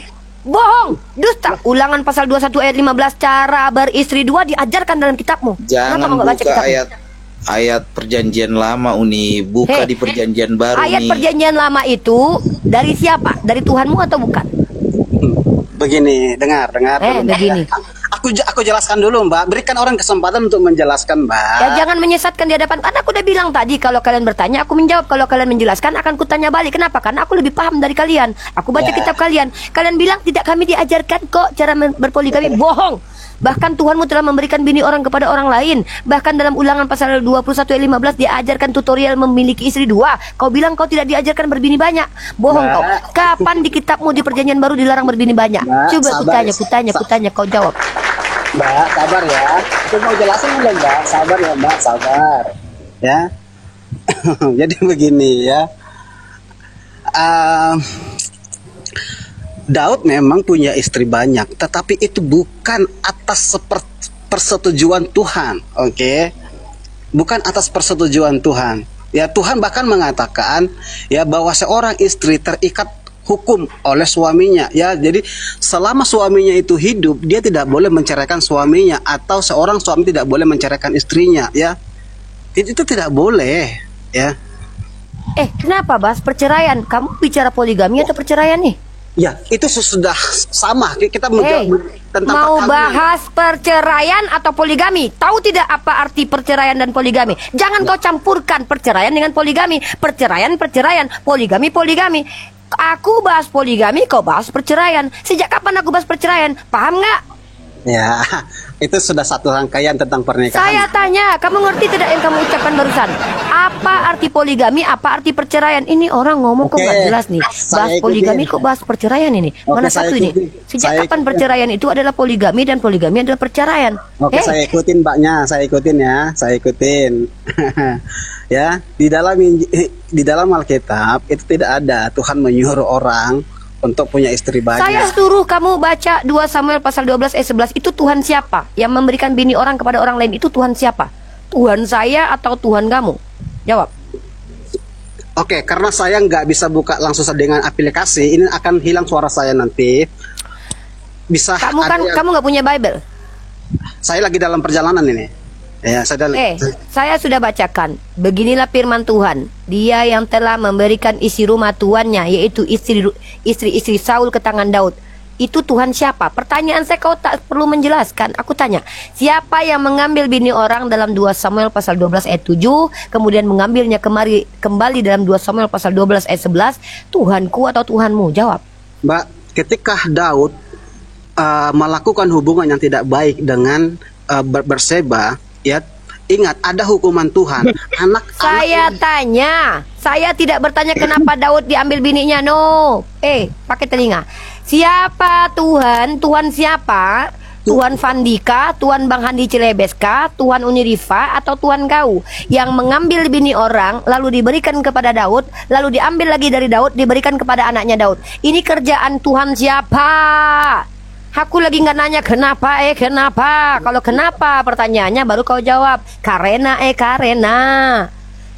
Speaker 5: Bohong, dusta. Ulangan pasal 21 ayat 15, cara beristri 2 diajarkan dalam kitabmu.
Speaker 6: Jangan
Speaker 5: Kenapa nggak baca
Speaker 6: buka
Speaker 5: kitabmu?
Speaker 6: ayat perjanjian lama, Uni. Buka di perjanjian baru
Speaker 5: ayat
Speaker 6: nih.
Speaker 5: perjanjian lama itu dari siapa? Dari Tuhanmu atau bukan?
Speaker 1: Begini, dengar dulu, Mbak.
Speaker 5: Begini.
Speaker 1: Aku jelaskan dulu Mbak, berikan orang kesempatan untuk menjelaskan Mbak.
Speaker 5: Ya jangan menyesatkan di hadapan. Karena aku udah bilang tadi, kalau kalian bertanya aku menjawab, kalau kalian menjelaskan akan kutanya balik. Kenapa? Karena aku lebih paham dari kalian. Aku baca kitab kalian. Kalian bilang tidak, kami diajarkan kok cara berpoligami. Bohong. Bahkan Tuhanmu telah memberikan bini orang kepada orang lain. Bahkan dalam ulangan pasal 21 ayat 15 diajarkan tutorial memiliki istri 2. Kau bilang kau tidak diajarkan berbini banyak. Bohong kau. Kapan di kitabmu di perjanjian baru dilarang berbini banyak? Coba kutanya, kau jawab.
Speaker 1: Mbak, sabar ya. Aku mau jelasin dulu Mbak. Sabar ya Mbak, sabar. Ya. Jadi begini ya. Daud memang punya istri banyak, tetapi itu bukan atas persetujuan Tuhan, oke? Bukan atas persetujuan Tuhan. Ya, Tuhan bahkan mengatakan ya bahwa seorang istri terikat hukum oleh suaminya. Ya, jadi selama suaminya itu hidup, dia tidak boleh menceraikan suaminya, atau seorang suami tidak boleh menceraikan istrinya. Ya, itu tidak boleh. Ya.
Speaker 5: Kenapa bahas perceraian? Kamu bicara poligami atau perceraian nih?
Speaker 1: Ya, itu sudah sama. Kita tentang
Speaker 5: mau bahas perceraian atau poligami? Tahu tidak apa arti perceraian dan poligami? Jangan kau campurkan perceraian dengan poligami. Perceraian, poligami. Aku bahas poligami, kau bahas perceraian. Sejak kapan aku bahas perceraian? Paham nggak?
Speaker 1: Ya, itu sudah satu rangkaian tentang pernikahan.
Speaker 5: Saya tanya, kamu ngerti tidak yang kamu ucapkan barusan? Apa arti poligami, apa arti perceraian? Ini orang ngomong kok nggak jelas nih. Bahas poligami kok bahas perceraian ini? Mana satu ini? Sejak kapan perceraian itu adalah poligami dan poligami adalah perceraian?
Speaker 1: Saya ikutin Mbaknya, saya ikutin. Ya, di dalam Alkitab itu tidak ada Tuhan menyuruh orang untuk punya istri banyak.
Speaker 5: Saya suruh kamu baca 2 Samuel pasal 12 ayat 11. Itu Tuhan siapa? Yang memberikan bini orang kepada orang lain itu Tuhan siapa? Tuhan saya atau Tuhan kamu? Jawab.
Speaker 1: Oke, karena saya nggak bisa buka langsung dengan aplikasi, ini akan hilang suara saya nanti. bisa
Speaker 5: Kamu
Speaker 1: ada
Speaker 5: kan
Speaker 1: yang-
Speaker 5: kamu nggak punya Bible.
Speaker 1: saya lagi dalam perjalanan ini. Ya,
Speaker 5: Saya sudah bacakan. Beginilah firman Tuhan. Dia yang telah memberikan isi rumah tuannya, yaitu istri-istri Saul ke tangan Daud. Itu Tuhan siapa? Pertanyaan saya, kau tak perlu menjelaskan. Aku tanya, siapa yang mengambil bini orang dalam 2 Samuel pasal 12 ayat 7, kemudian mengambilnya kembali dalam 2 Samuel pasal 12 ayat 11? Tuhanku atau Tuhanmu? Jawab.
Speaker 1: Mbak, ketika Daud melakukan hubungan yang tidak baik dengan Berseba, ya, ingat ada hukuman Tuhan.
Speaker 5: Saya tanya, saya tidak bertanya kenapa Daud diambil bininya. No, pakai telinga. Siapa Tuhan? Tuhan siapa? Tuhan Vandika, Tuhan Bang Handi Cilebeska, Tuhan Unirifa, atau Tuhan kau yang mengambil bini orang lalu diberikan kepada Daud, lalu diambil lagi dari Daud diberikan kepada anaknya Daud. Ini kerjaan Tuhan siapa? Aku lagi nggak nanya kenapa. Kalau kenapa pertanyaannya baru kau jawab. Karena.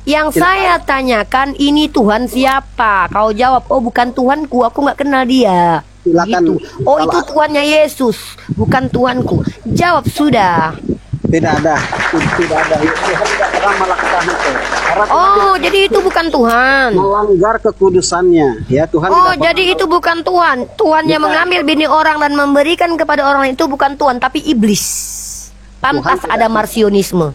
Speaker 5: Yang saya tanyakan ini Tuhan siapa? Kau jawab, oh bukan Tuhanku, aku nggak kenal dia.
Speaker 1: Silakan.
Speaker 5: Gitu. Oh itu Tuhannya Yesus, bukan Tuhanku. Jawab sudah.
Speaker 1: Tidak ada. Tuhan tidak pernah melakukan itu. Karena
Speaker 5: Oh jadi itu bukan Tuhan.
Speaker 1: melanggar kekudusannya. Ya, Tuhan
Speaker 5: Oh
Speaker 1: tidak
Speaker 5: jadi itu bukan Tuhan. Tuhan yang mengambil bini orang dan memberikan kepada orang lain itu bukan Tuhan, tapi iblis. Pantas
Speaker 1: Tuhan
Speaker 5: ada marsionisme.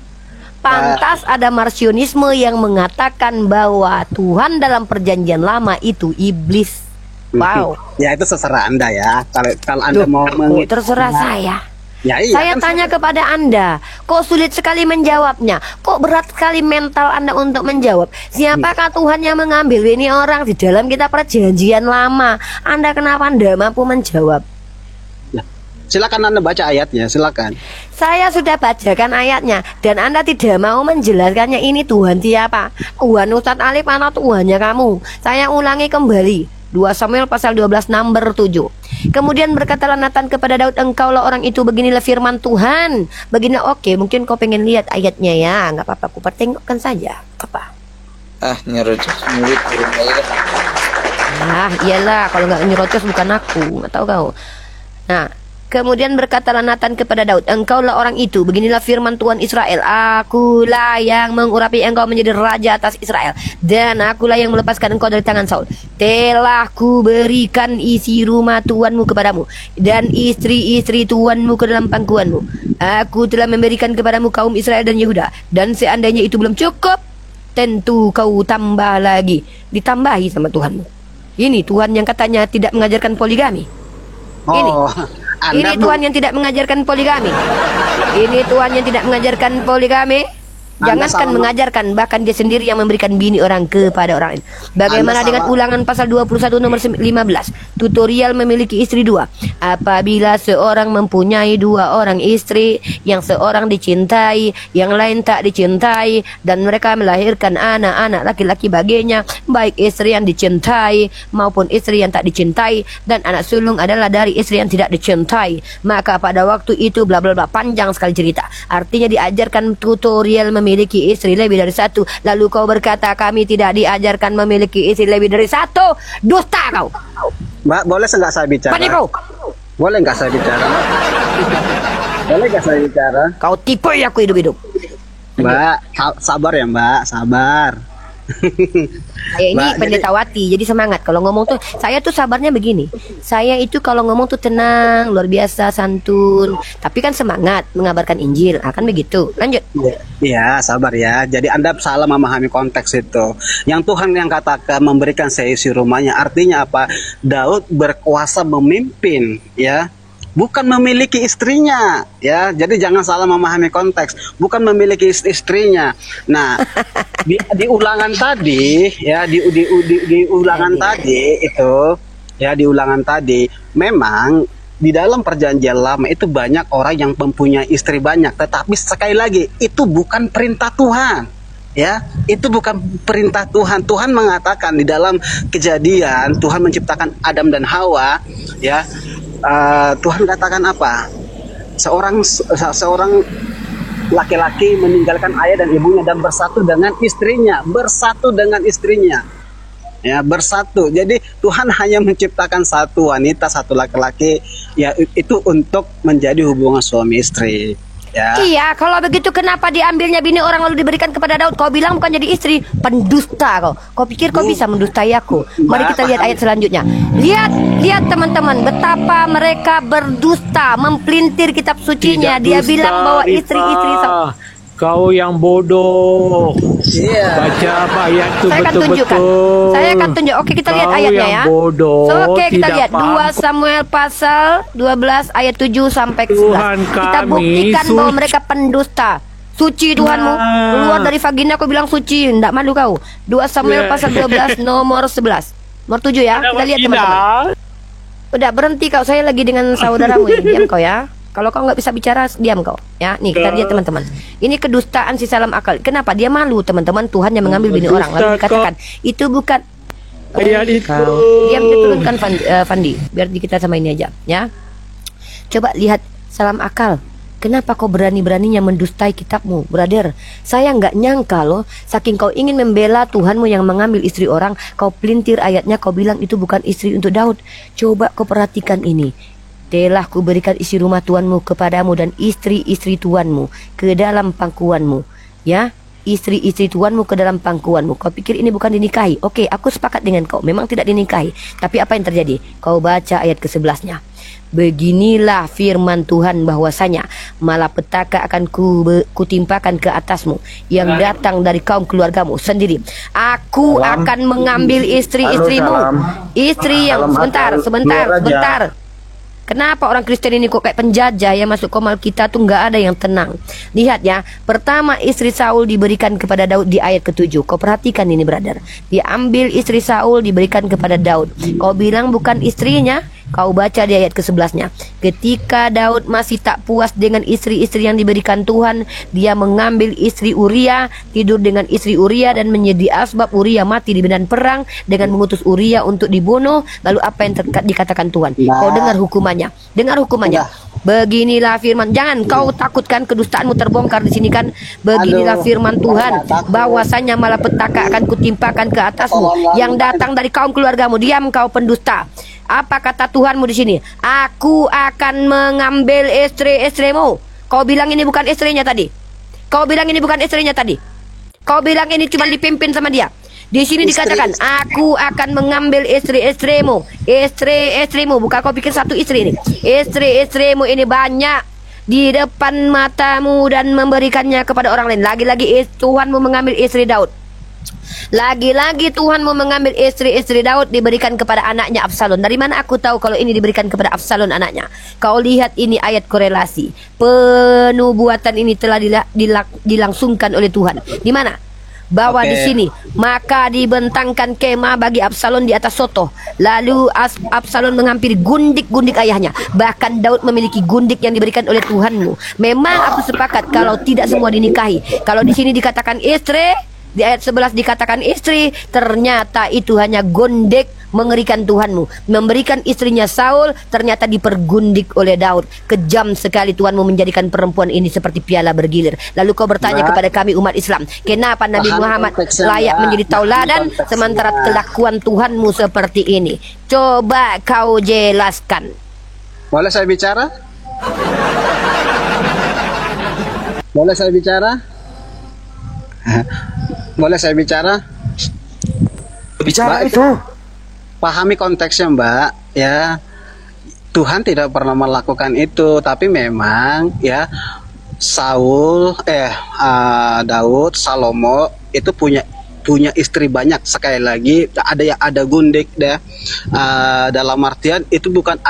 Speaker 5: Pantas ada marsionisme yang mengatakan bahwa Tuhan dalam perjanjian lama itu iblis. Wow.
Speaker 1: Ya, itu terserah Anda ya. Kalau Anda
Speaker 5: Loh,
Speaker 1: mau
Speaker 5: terserah saya.
Speaker 1: Ya, iya,
Speaker 5: Saya
Speaker 1: kan
Speaker 5: tanya kepada Anda, kok sulit sekali menjawabnya? Kok berat sekali mental Anda untuk menjawab? Siapakah Tuhan yang mengambil ini orang di dalam kitab perjanjian lama? Anda kenapa Anda mampu menjawab?
Speaker 1: silakan Anda baca ayatnya, silakan.
Speaker 5: Saya sudah bacakan ayatnya dan Anda tidak mau menjelaskannya. Ini Tuhan siapa? Tuhan Ustadz Alif atau Tuhannya kamu? Saya ulangi kembali. 2 Samuel pasal 12 nomor 7. Kemudian berkatalah Nathan kepada Daud, engkaulah orang itu, beginilah firman Tuhan. Begini, oke, mungkin kau pengen lihat ayatnya ya. Nggak apa-apa, aku pertengokkan saja. Apa?
Speaker 6: Nyerocos mulut burung aja.
Speaker 5: Iyalah, kalau nggak nyerocos bukan aku. Nggak tahu kau. Nah, kemudian berkatalah Nathan kepada Daud, engkaulah orang itu, beginilah firman Tuhan Israel, akulah yang mengurapi engkau menjadi raja atas Israel, dan akulah yang melepaskan engkau dari tangan Saul. Telah ku berikan isi rumah tuanmu kepadamu, dan istri-istri tuanmu ke dalam pangkuanmu. Aku telah memberikan kepadamu kaum Israel dan Yehuda, dan seandainya itu belum cukup, tentu kau tambah lagi. Ditambahi sama Tuhanmu. Ini Tuhan yang katanya tidak mengajarkan poligami. Ini
Speaker 1: Anda
Speaker 5: Tuhan yang tidak mengajarkan poligami. Ini Tuhan yang tidak mengajarkan poligami. Jangankan mengajarkan, bahkan dia sendiri yang memberikan bini orang kepada orang lain. Bagaimana dengan Ulangan pasal 21 nomor 15? Tutorial memiliki istri 2. Apabila seorang mempunyai 2 orang istri, yang seorang dicintai, yang lain tak dicintai, dan mereka melahirkan anak-anak laki-laki baginya, baik istri yang dicintai maupun istri yang tak dicintai, dan anak sulung adalah dari istri yang tidak dicintai, maka pada waktu itu bla bla bla, panjang sekali cerita. Artinya diajarkan tutorial memiliki istri lebih dari 1. Lalu kau berkata kami tidak diajarkan memiliki istri lebih dari 1. Dusta kau.
Speaker 1: Mbak, boleh nggak saya bicara?
Speaker 5: Paniku.
Speaker 1: Boleh nggak saya bicara? Boleh nggak saya bicara?
Speaker 5: Kau tipu ya aku hidup-hidup.
Speaker 1: Mbak, sabar ya Mbak, sabar.
Speaker 5: Saya ini
Speaker 1: Mbak,
Speaker 5: pendeta Wati, jadi semangat kalau ngomong tuh. Saya tuh sabarnya begini. Saya itu kalau ngomong tuh tenang, luar biasa, santun. Tapi kan semangat mengabarkan Injil, akan begitu. Lanjut.
Speaker 1: Iya, sabar ya. Jadi Anda salah memahami konteks itu. Yang Tuhan yang katakan memberikan seisi rumahnya, artinya apa? Daud berkuasa memimpin, ya. Bukan memiliki istrinya, ya. Jadi jangan salah memahami konteks. Bukan memiliki istrinya. Nah, di ulangan tadi, ya, di ulangan tadi itu, ya, di ulangan tadi, memang di dalam perjanjian lama itu banyak orang yang mempunyai istri banyak. Tetapi sekali lagi, itu bukan perintah Tuhan. Ya, itu bukan perintah Tuhan. Tuhan mengatakan di dalam Kejadian, Tuhan menciptakan Adam dan Hawa, ya. Tuhan katakan apa? Seorang laki-laki meninggalkan ayah dan ibunya dan bersatu dengan istrinya, ya, bersatu. Jadi Tuhan hanya menciptakan satu wanita, satu laki-laki, ya itu untuk menjadi hubungan suami istri. Ya.
Speaker 5: Iya, kalau begitu kenapa diambilnya bini orang lalu diberikan kepada Daud? Kau bilang bukan jadi istri, pendusta kau. Kau pikir kau bisa mendustai aku? Mari kita lihat ayat selanjutnya. Lihat teman-teman, betapa mereka berdusta, mempelintir kitab sucinya. Dia bilang bahwa istri-istri
Speaker 7: Kau yang bodoh.
Speaker 1: Iya.
Speaker 7: Baca apa ayat itu
Speaker 5: saya akan tunjukkan.
Speaker 7: betul-betul.
Speaker 5: Saya akan tunjuk. Oke, kita lihat
Speaker 7: Kau
Speaker 5: ayatnya
Speaker 7: yang
Speaker 5: ya.
Speaker 7: bodoh,
Speaker 5: So, oke, kita
Speaker 7: tidak
Speaker 5: lihat 2
Speaker 7: paham.
Speaker 5: Samuel pasal 12 ayat 7 sampai ke 11.
Speaker 7: Tuhan
Speaker 5: Kita
Speaker 7: kami
Speaker 5: buktikan bahwa
Speaker 7: suci.
Speaker 5: mereka pendusta. Suci Tuhanmu. Keluar dari vagina aku bilang suci. Enggak malu kau. 2 Samuel pasal 12 nomor 11. Nomor 7 ya. Kita lihat teman-teman. Udah berhenti kau. Saya lagi dengan saudaramu ini. Diam kau ya. Kalau kau nggak bisa bicara, diam kau. Ya, nih kita lihat teman-teman. Ini kedustaan si salam akal. Kenapa? Dia malu teman-teman. Tuhan yang mengambil bini orang. Lalu dikatakan itu bukan.
Speaker 7: Ayat itu.
Speaker 5: Diam, kita turunkan Fandi. Biar kita sama ini aja. Ya. Coba lihat salam akal. Kenapa kau berani-beraninya mendustai kitabmu, brother? Saya nggak nyangka loh. Saking kau ingin membela Tuhanmu yang mengambil istri orang, kau pelintir ayatnya, kau bilang itu bukan istri untuk Daud. Coba kau perhatikan ini. Telah kuberikan isi rumah tuanmu kepadamu dan istri-istri tuanmu ke dalam pangkuanmu. Ya, istri-istri tuanmu ke dalam pangkuanmu. Kau pikir ini bukan dinikahi? Oke, aku sepakat dengan kau. Memang tidak dinikahi. Tapi apa yang terjadi? Kau baca ayat ke-11-nya. Beginilah firman Tuhan bahwasanya malapetaka akan kutimpakan ke atasmu yang datang dari kaum keluargamu sendiri. Aku akan mengambil istri-istrimu. Istri yang sebentar. Kenapa orang Kristen ini kok kayak penjajah ya, masuk komal kita tuh nggak ada yang tenang. Lihat ya, pertama istri Saul diberikan kepada Daud di ayat ke-7. Kau perhatikan ini brother. Diambil istri Saul diberikan kepada Daud. Kau bilang bukan istrinya. Kau baca di ayat ke-11-nya. Ketika Daud masih tak puas dengan istri-istri yang diberikan Tuhan, dia mengambil istri Uria, tidur dengan istri Uria dan menjadi asbab Uria mati di medan perang dengan mengutus Uria untuk dibunuh. Lalu apa yang dikatakan Tuhan? Kau dengar hukumannya. Dengar hukumannya. Beginilah firman. Jangan kau takutkan kedustaanmu terbongkar di sini kan. Beginilah firman Tuhan bahwasanya malapetaka akan kutimpakan ke atasmu yang datang dari kaum keluargamu. Diam kau pendusta. Apa kata Tuhanmu di sini? Aku akan mengambil istri-istrimu. Kau bilang ini bukan istrinya tadi. Kau bilang ini bukan istrinya tadi. Kau bilang ini cuma dipimpin sama dia. Di sini dikatakan, aku akan mengambil istri-istrimu. Istri-istrimu, bukan kau pikir satu istri ini. Istri-istrimu ini banyak di depan matamu dan memberikannya kepada orang lain. Lagi-lagi Tuhanmu mengambil istri Daud. Lagi-lagi Tuhanmu mengambil istri-istri Daud diberikan kepada anaknya Absalom. Dari mana aku tahu kalau ini diberikan kepada Absalom anaknya? Kau lihat ini ayat korelasi. Penubuatan ini telah dilangsungkan oleh Tuhan. Di mana? Bahwa di sini maka dibentangkan kemah bagi Absalom di atas sotoh. Lalu Absalom menghampiri gundik-gundik ayahnya. Bahkan Daud memiliki gundik yang diberikan oleh Tuhanmu. Memang aku sepakat kalau tidak semua dinikahi. Kalau di sini dikatakan istri, di ayat 11 dikatakan istri, ternyata itu hanya gundik mengerikan Tuhanmu. Memberikan istrinya Saul, ternyata dipergundik oleh Daud. Kejam sekali Tuhanmu menjadikan perempuan ini seperti piala bergilir. Lalu kau bertanya kepada kami umat Islam, kenapa Nabi Muhammad layak menjadi tauladan sementara kelakuan Tuhanmu seperti ini? Coba kau jelaskan.
Speaker 1: Boleh saya bicara? Boleh saya bicara? Boleh saya bicara?
Speaker 3: Bicara
Speaker 1: Mbak,
Speaker 3: itu.
Speaker 1: Pahami konteksnya Mbak, ya. Tuhan tidak pernah melakukan itu, tapi memang ya Daud, Salomo itu punya istri banyak. Sekali lagi ada gundik deh. Dalam artian itu bukan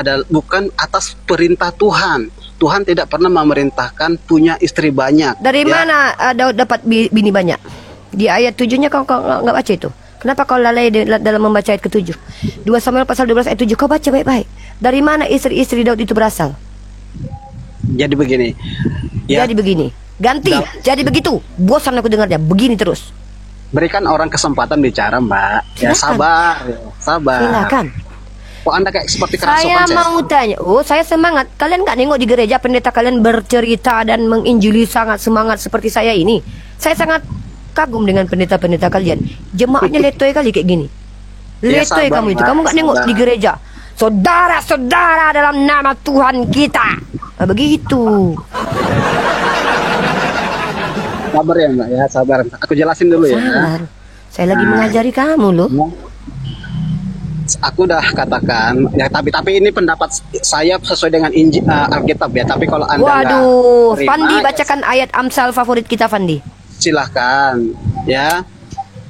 Speaker 1: atas perintah Tuhan. Tuhan tidak pernah memerintahkan punya istri banyak.
Speaker 5: Dari
Speaker 1: ya.
Speaker 5: mana Daud dapat bini banyak? Di ayat 7-nya kau nggak baca itu. Kenapa kau lalai dalam membaca ayat ke-7? 2 Samuel pasal 12 ayat 7. Kau baca baik-baik. Dari mana istri-istri Daud itu berasal?
Speaker 1: Jadi begini. Ya,
Speaker 5: Jadi begini. Ganti. Jadi begitu. Bosan aku dengarnya. Begini terus.
Speaker 1: berikan orang kesempatan bicara, Mbak. Ya, sabar.
Speaker 5: Silakan.
Speaker 1: Kok Anda kayak seperti kerasukan
Speaker 5: Saya mau tanya. Oh, saya semangat. Kalian nggak nengok di gereja pendeta kalian bercerita dan menginjili sangat semangat seperti saya ini. Saya sangat kagum dengan pendeta-pendeta kalian. Jemaatnya letoy kali kayak gini.
Speaker 1: Ya,
Speaker 5: Letoy
Speaker 1: sabar,
Speaker 5: kamu itu.
Speaker 1: Mbak.
Speaker 5: Kamu nggak nengok
Speaker 1: Sabar.
Speaker 5: di gereja. Saudara-saudara dalam nama Tuhan kita. Nah, begitu.
Speaker 1: Sabar ya Mbak ya, sabar. Aku jelasin dulu ya.
Speaker 5: Sabar. Saya lagi mengajari kamu loh.
Speaker 1: Aku udah katakan ya, tapi ini pendapat saya sesuai dengan Alkitab ya. Tapi kalau Anda nggak
Speaker 5: Waduh,
Speaker 1: terima,
Speaker 5: Fandi bacakan ayat Amsal favorit kita, Fandi.
Speaker 1: silahkan ya.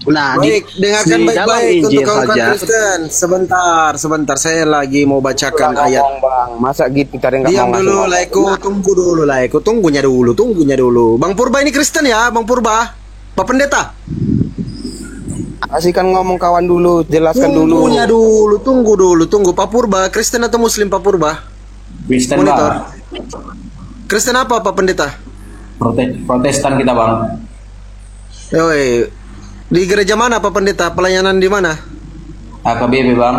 Speaker 1: Nah,
Speaker 2: Baik, dengarkan
Speaker 1: di dalam
Speaker 2: baik-baik untuk
Speaker 1: Injil
Speaker 2: kawan-kawan
Speaker 1: saja.
Speaker 2: Kristen. Sebentar, saya lagi mau bacakan
Speaker 4: Bang,
Speaker 2: ayat.
Speaker 4: ngomong, Bang. Masa gitu tadi nggak
Speaker 2: Diam
Speaker 4: mau
Speaker 2: dulu,
Speaker 4: ngasih
Speaker 2: Laiko. Tunggu dulu, Laiko. Tunggunya dulu. Bang Purba ini Kristen ya, Bang Purba? Pak Pendeta?
Speaker 4: Kasihkan ngomong kawan dulu, jelaskan dulu.
Speaker 2: Tunggu dulu. Pak Purba, Kristen atau Muslim Pak Purba?
Speaker 8: Kristen
Speaker 2: Monitor.
Speaker 8: bang,
Speaker 2: Kristen apa Pak Pendeta?
Speaker 8: Protestan kita bang.
Speaker 2: Yoi. Di gereja mana Pak Pendeta? Pelayanan di mana?
Speaker 8: AKBP bang.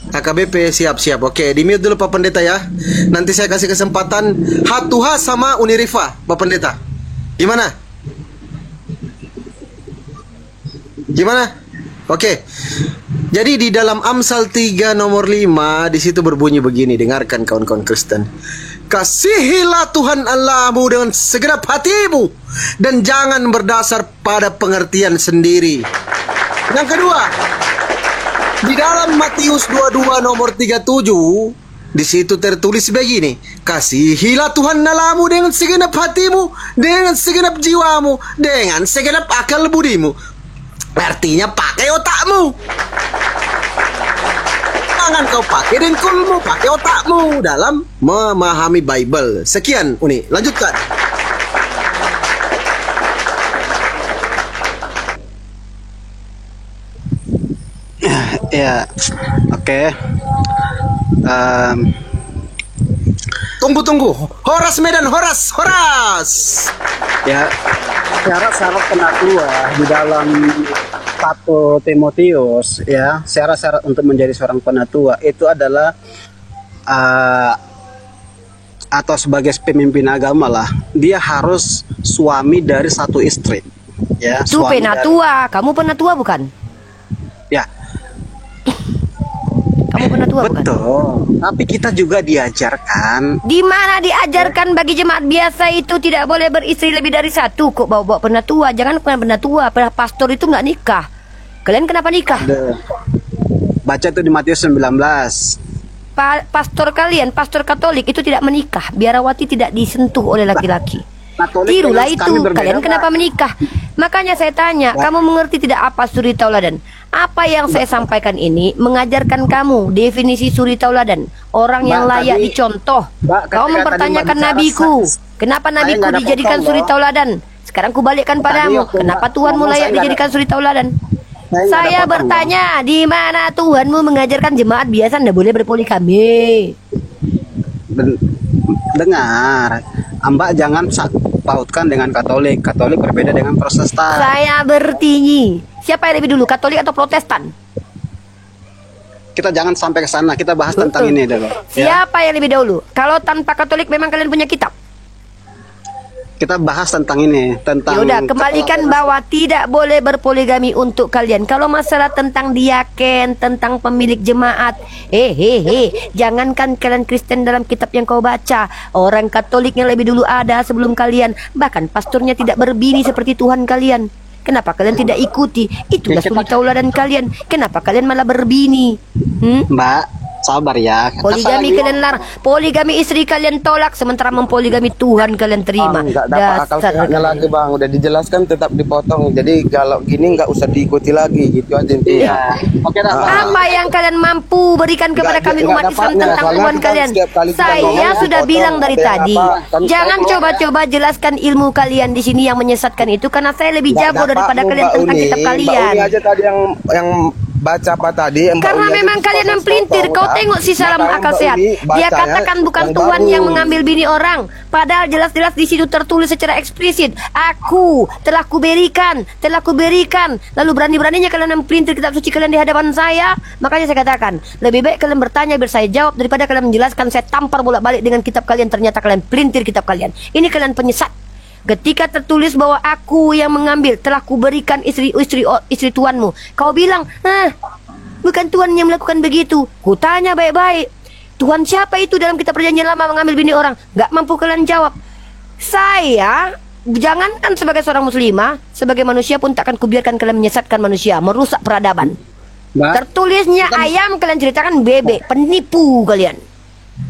Speaker 2: AKBP, siap. Oke, di mute dulu Pak Pendeta ya. Nanti saya kasih kesempatan Hatuha sama Unirifa, Pak Pendeta. Gimana? Oke. Jadi di dalam Amsal 3 nomor 5 di situ berbunyi begini, dengarkan kawan-kawan Kristen. Kasihilah Tuhan Allahmu dengan segenap hatimu dan jangan berdasar pada pengertian sendiri. Yang kedua, di dalam Matius 22 nomor 37 di situ tertulis begini, kasihilah Tuhan Allahmu dengan segenap hatimu, dengan segenap jiwamu, dengan segenap akal budimu. Artinya pakai otakmu. Jangan kau pakai dengkulmu, pakai otakmu dalam memahami Bible. Sekian, Uni. Lanjutkan.
Speaker 1: Ya, oke.
Speaker 2: Tunggu. Horas Medan, Horas.
Speaker 1: Ya, syarat-syarat penatua di dalam 1 Timotius ya, syarat-syarat untuk menjadi seorang penatua itu adalah atau sebagai pemimpin agama lah, dia harus suami dari satu istri ya.
Speaker 5: Itu
Speaker 1: suami
Speaker 5: penatua. Kamu penatua bukan?
Speaker 1: Ya,
Speaker 5: Kamu penatua bukan?
Speaker 1: betul. Tapi kita juga diajarkan.
Speaker 5: Di mana diajarkan bagi jemaat biasa itu tidak boleh beristri lebih dari satu. Kok bawa-bawa penatua? Jangan bukan penatua. Pastor itu nggak nikah. Kalian kenapa nikah?
Speaker 1: Baca itu di Matius 19.
Speaker 5: Pastor kalian, pastor Katolik itu tidak menikah. Biarawati tidak disentuh oleh laki-laki.
Speaker 1: Katolik
Speaker 5: Tirulah
Speaker 1: dengan
Speaker 5: itu.
Speaker 1: kami berbeda,
Speaker 5: Kalian kenapa
Speaker 1: Mbak.
Speaker 5: menikah? Makanya saya tanya, kamu mengerti tidak apa suri tauladan? Apa yang saya sampaikan ini mengajarkan kamu definisi suri tauladan, orang yang
Speaker 1: Mbak,
Speaker 5: layak
Speaker 1: tadi-
Speaker 5: dicontoh.
Speaker 1: Mbak,
Speaker 5: Kau
Speaker 1: ketika
Speaker 5: mempertanyakan
Speaker 1: tadi Mbak
Speaker 5: nabiku.
Speaker 1: bicara,
Speaker 5: Kenapa
Speaker 1: saya
Speaker 5: nabiku
Speaker 1: nggak ada
Speaker 5: dijadikan
Speaker 1: potong,
Speaker 5: suri
Speaker 1: loh.
Speaker 5: tauladan? Sekarang kubalikkan padamu.
Speaker 1: waktu
Speaker 5: Kenapa
Speaker 1: Mbak
Speaker 5: Tuhanmu
Speaker 1: ngomong,
Speaker 5: layak
Speaker 1: saya nggak ada-
Speaker 5: dijadikan suri tauladan?
Speaker 1: Saya nggak ada
Speaker 5: Saya
Speaker 1: potong,
Speaker 5: bertanya, di mana Tuhanmu mengajarkan jemaat biasa tidak boleh berpoligami?
Speaker 1: Dengar, Mbak jangan pautkan dengan Katolik. Katolik berbeda dengan Protestan.
Speaker 5: Saya bertanya, siapa yang lebih dulu, Katolik atau Protestan?
Speaker 1: Kita jangan sampai ke sana. Kita bahas tentang ini dulu. Ya.
Speaker 5: Siapa yang lebih dahulu? Kalau tanpa Katolik memang kalian punya kitab.
Speaker 1: Kita bahas tentang ini, tentang.
Speaker 5: Yaudah, kembalikan bahwa tidak boleh berpoligami untuk kalian. Kalau masalah tentang diaken, tentang pemilik jemaat, jangankan kalian Kristen dalam kitab yang kau baca, orang Katoliknya lebih dulu ada sebelum kalian. Bahkan pastornya tidak berbini seperti Tuhan kalian. Kenapa kalian tidak ikuti? Itulah
Speaker 1: Ya, kita-
Speaker 5: suri tauladan kalian. Kenapa kalian malah berbini?
Speaker 1: Mbak, sabar ya.
Speaker 5: Poligami kalian larang. Poligami istri kalian tolak, sementara mempoligami Tuhan kalian terima.
Speaker 4: Nggak dapat akal sehatnya lagi bang, udah dijelaskan tetap dipotong. Jadi kalau gini nggak usah diikuti lagi, gitu aja intinya.
Speaker 1: Oke dah, Pak.
Speaker 5: Apa yang kalian mampu berikan kepada
Speaker 4: Nggak-
Speaker 5: kami
Speaker 4: nggak
Speaker 5: umat Islam
Speaker 4: dapatnya.
Speaker 5: tentang
Speaker 4: Soalnya
Speaker 5: Tuhan
Speaker 4: kita
Speaker 5: kalian?
Speaker 4: setiap kali kita
Speaker 5: Saya
Speaker 4: ngomong,
Speaker 5: sudah
Speaker 4: potong,
Speaker 5: bilang dari
Speaker 4: ada yang
Speaker 5: tadi,
Speaker 4: apa. Kan
Speaker 5: jangan
Speaker 4: saya
Speaker 5: coba-coba jelaskan ilmu kalian di sini yang menyesatkan itu, karena saya lebih
Speaker 4: Nggak
Speaker 5: jago daripada
Speaker 4: dapatmu,
Speaker 5: kalian
Speaker 4: Mbak
Speaker 5: tentang
Speaker 4: Uni.
Speaker 5: kitab
Speaker 4: Mbak
Speaker 5: kalian.
Speaker 4: Uni aja tadi yang baca apa tadi? Mbak
Speaker 5: Karena
Speaker 4: Uni aja
Speaker 5: memang kalian
Speaker 4: dipotong-potong,
Speaker 5: mempelintir. Kau
Speaker 4: udah.
Speaker 5: tengok si salam
Speaker 4: Makanya
Speaker 5: akal
Speaker 4: Mbak
Speaker 5: sehat.
Speaker 4: Uni
Speaker 5: Dia
Speaker 4: bacanya
Speaker 5: katakan bukan
Speaker 4: yang
Speaker 5: Tuhan
Speaker 4: bagus.
Speaker 5: yang mengambil bini orang. Padahal jelas-jelas di situ tertulis secara eksplisit. Aku telah kuberikan. Lalu berani-beraninya kalian mempelintir kitab suci kalian di hadapan saya. Makanya saya katakan, lebih baik kalian bertanya biar saya jawab daripada kalian menjelaskan saya tampar bolak-balik dengan kitab kalian. Ternyata kalian pelintir kitab kalian. Ini kalian penyesat. Ketika tertulis bahwa aku yang mengambil, telah kuberikan istri tuanmu. Kau bilang, bukan Tuhan yang melakukan begitu. Kutanya baik-baik, Tuhan siapa itu dalam kitab perjanjian lama mengambil bini orang? Gak mampu kalian jawab. Saya, jangankan sebagai seorang muslimah, sebagai manusia pun takkan kubiarkan kalian menyesatkan manusia, merusak peradaban. Tertulisnya ayam, kalian ceritakan bebek, penipu kalian.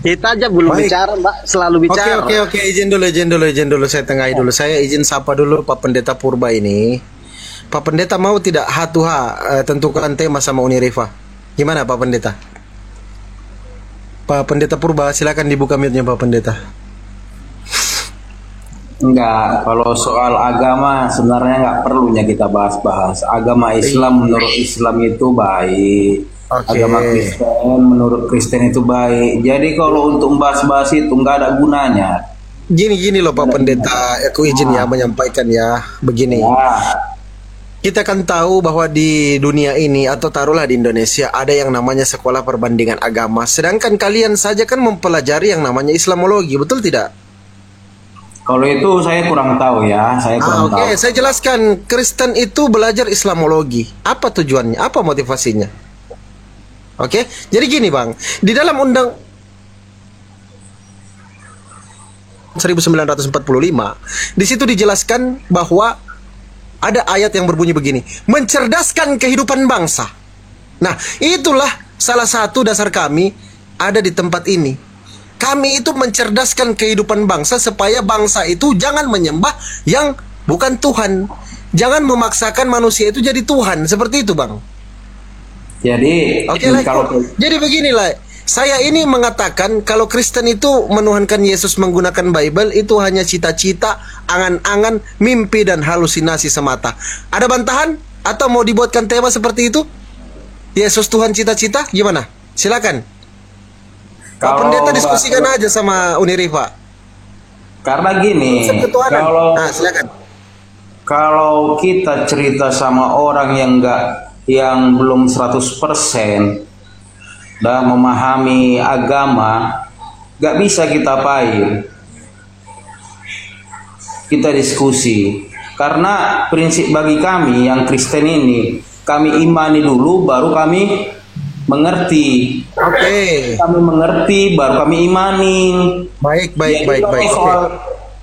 Speaker 1: Kita aja belum
Speaker 2: Baik.
Speaker 1: bicara, Mbak. Selalu bicara.
Speaker 2: Oke, izin dulu. Saya tengahi dulu. Saya izin sapa dulu Pak Pendeta Purba ini. Pak Pendeta mau tidak tentukan tema sama Uni Rifa? Gimana Pak Pendeta? Pak Pendeta Purba, silakan dibuka mute-nya Pak Pendeta.
Speaker 8: Enggak, kalau soal agama sebenarnya nggak perlunya kita bahas-bahas. Agama Islam menurut Islam itu baik.
Speaker 2: Oke.
Speaker 8: Agama Kristen menurut Kristen itu baik. Jadi kalau untuk membahas-bahas itu nggak ada gunanya.
Speaker 2: Gini loh Pak Pendeta, aku izin ya menyampaikan ya begini.
Speaker 8: Ya,
Speaker 2: Kita kan tahu bahwa di dunia ini atau taruhlah di Indonesia ada yang namanya sekolah perbandingan agama. Sedangkan kalian saja kan mempelajari yang namanya Islamologi, betul tidak?
Speaker 8: kalau itu saya kurang tahu ya. Saya kurang
Speaker 2: Oke,
Speaker 8: tahu.
Speaker 2: saya jelaskan. Kristen itu belajar Islamologi. Apa tujuannya? Apa motivasinya? Oke, jadi gini Bang, di dalam undang 1945, di situ dijelaskan bahwa ada ayat yang berbunyi begini, mencerdaskan kehidupan bangsa. Nah, itulah salah satu dasar kami ada di tempat ini. Kami itu mencerdaskan kehidupan bangsa supaya bangsa itu jangan menyembah yang bukan Tuhan. Jangan memaksakan manusia itu jadi Tuhan, seperti itu Bang.
Speaker 8: Jadi
Speaker 2: Oke lah.
Speaker 8: kalau
Speaker 2: Jadi beginilah, saya ini mengatakan kalau Kristen itu menuhankan Yesus menggunakan Bible itu hanya cita-cita, angan-angan, mimpi dan halusinasi semata. Ada bantahan atau mau dibuatkan tema seperti itu? Yesus Tuhan cita-cita, gimana? Silakan. Pak
Speaker 8: Kalau
Speaker 2: Pendeta diskusikan aja sama Uni Rifa.
Speaker 8: karena gini,
Speaker 2: Ketuhanan. Nah, silakan.
Speaker 8: kalau kita cerita sama orang yang belum 100% dan memahami agama, gak bisa kita pair. Kita diskusi. Karena prinsip bagi kami yang Kristen ini, kami imani dulu baru kami mengerti.
Speaker 2: Oke.
Speaker 8: Kami mengerti baru kami imani.
Speaker 2: Baik.
Speaker 8: Jadi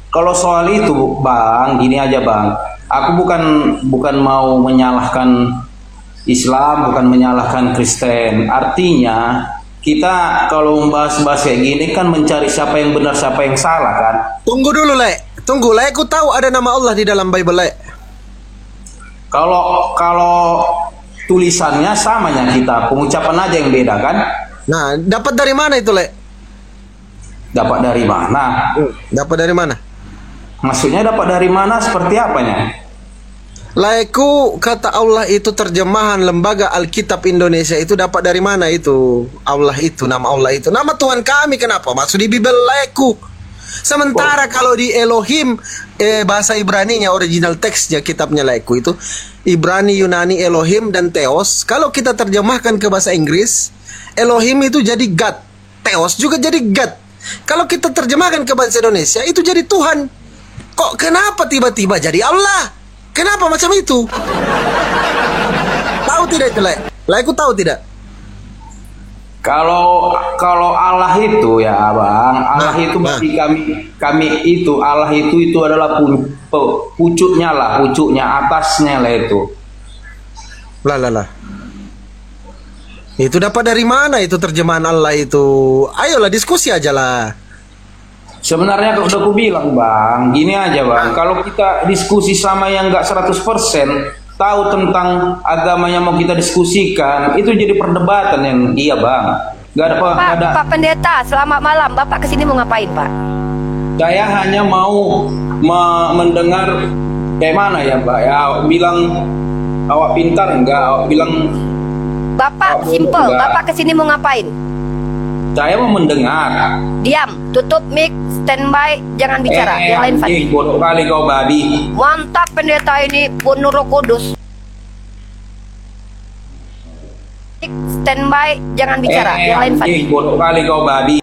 Speaker 8: kalau soal itu, Bang, gini aja, Bang. Aku bukan mau menyalahkan Islam, bukan menyalahkan Kristen. Artinya kita kalau membahas-bahas kayak gini kan mencari siapa yang benar, siapa yang salah kan.
Speaker 2: Tunggu dulu, Le. Aku tahu ada nama Allah di dalam Bible, Le.
Speaker 8: Kalau tulisannya samanya kita, pengucapan aja yang beda kan.
Speaker 2: Nah, dapat dari mana itu, Le?
Speaker 8: Dapat dari mana?
Speaker 2: Dapat dari mana?
Speaker 8: Maksudnya dapat dari mana, seperti apanya?
Speaker 2: Laiku kata Allah itu terjemahan lembaga Alkitab Indonesia itu dapat dari mana itu? Allah itu, nama Allah itu. Nama Tuhan kami kenapa? Maksud di Bible laiku. Sementara kalau di Elohim bahasa Ibrani-nya original teksnya kitabnya laiku itu Ibrani, Yunani, Elohim dan Theos. Kalau kita terjemahkan ke bahasa Inggris, Elohim itu jadi God. Theos juga jadi God. Kalau kita terjemahkan ke bahasa Indonesia itu jadi Tuhan. Kok kenapa tiba-tiba jadi Allah? Kenapa macam itu? Tahu tidak itu, Le? Aku tahu tidak?
Speaker 8: Kalau Allah itu ya, Bang, Allah itu bagi kami itu Allah itu adalah pucuknya lah, pucuknya atasnya lah itu.
Speaker 2: Lah. Itu dapat dari mana itu terjemahan Allah itu? Ayolah diskusi aja lah.
Speaker 8: Sebenarnya udah aku bilang, Bang, gini aja, Bang. Kalau kita diskusi sama yang nggak 100% tahu tentang agama yang mau kita diskusikan, itu jadi perdebatan yang iya, Bang. Nggak ada
Speaker 5: Pak Pendeta, selamat malam. Bapak kesini mau ngapain, Pak?
Speaker 8: Saya hanya mau mendengar kayak mana ya, Pak. Ya, bilang awak pintar enggak? Awak bilang
Speaker 5: Bapak simple, Bapak kesini mau ngapain?
Speaker 8: saya mau mendengar.
Speaker 5: Diam, tutup mic, standby, jangan bicara. Yang lain Fadli.
Speaker 8: Bodoh kali kau babi.
Speaker 5: Mantap pendeta ini, penuh Roh Kudus. Standby, jangan bicara. Yang lain Fadli.
Speaker 8: Bodoh kali kau babi.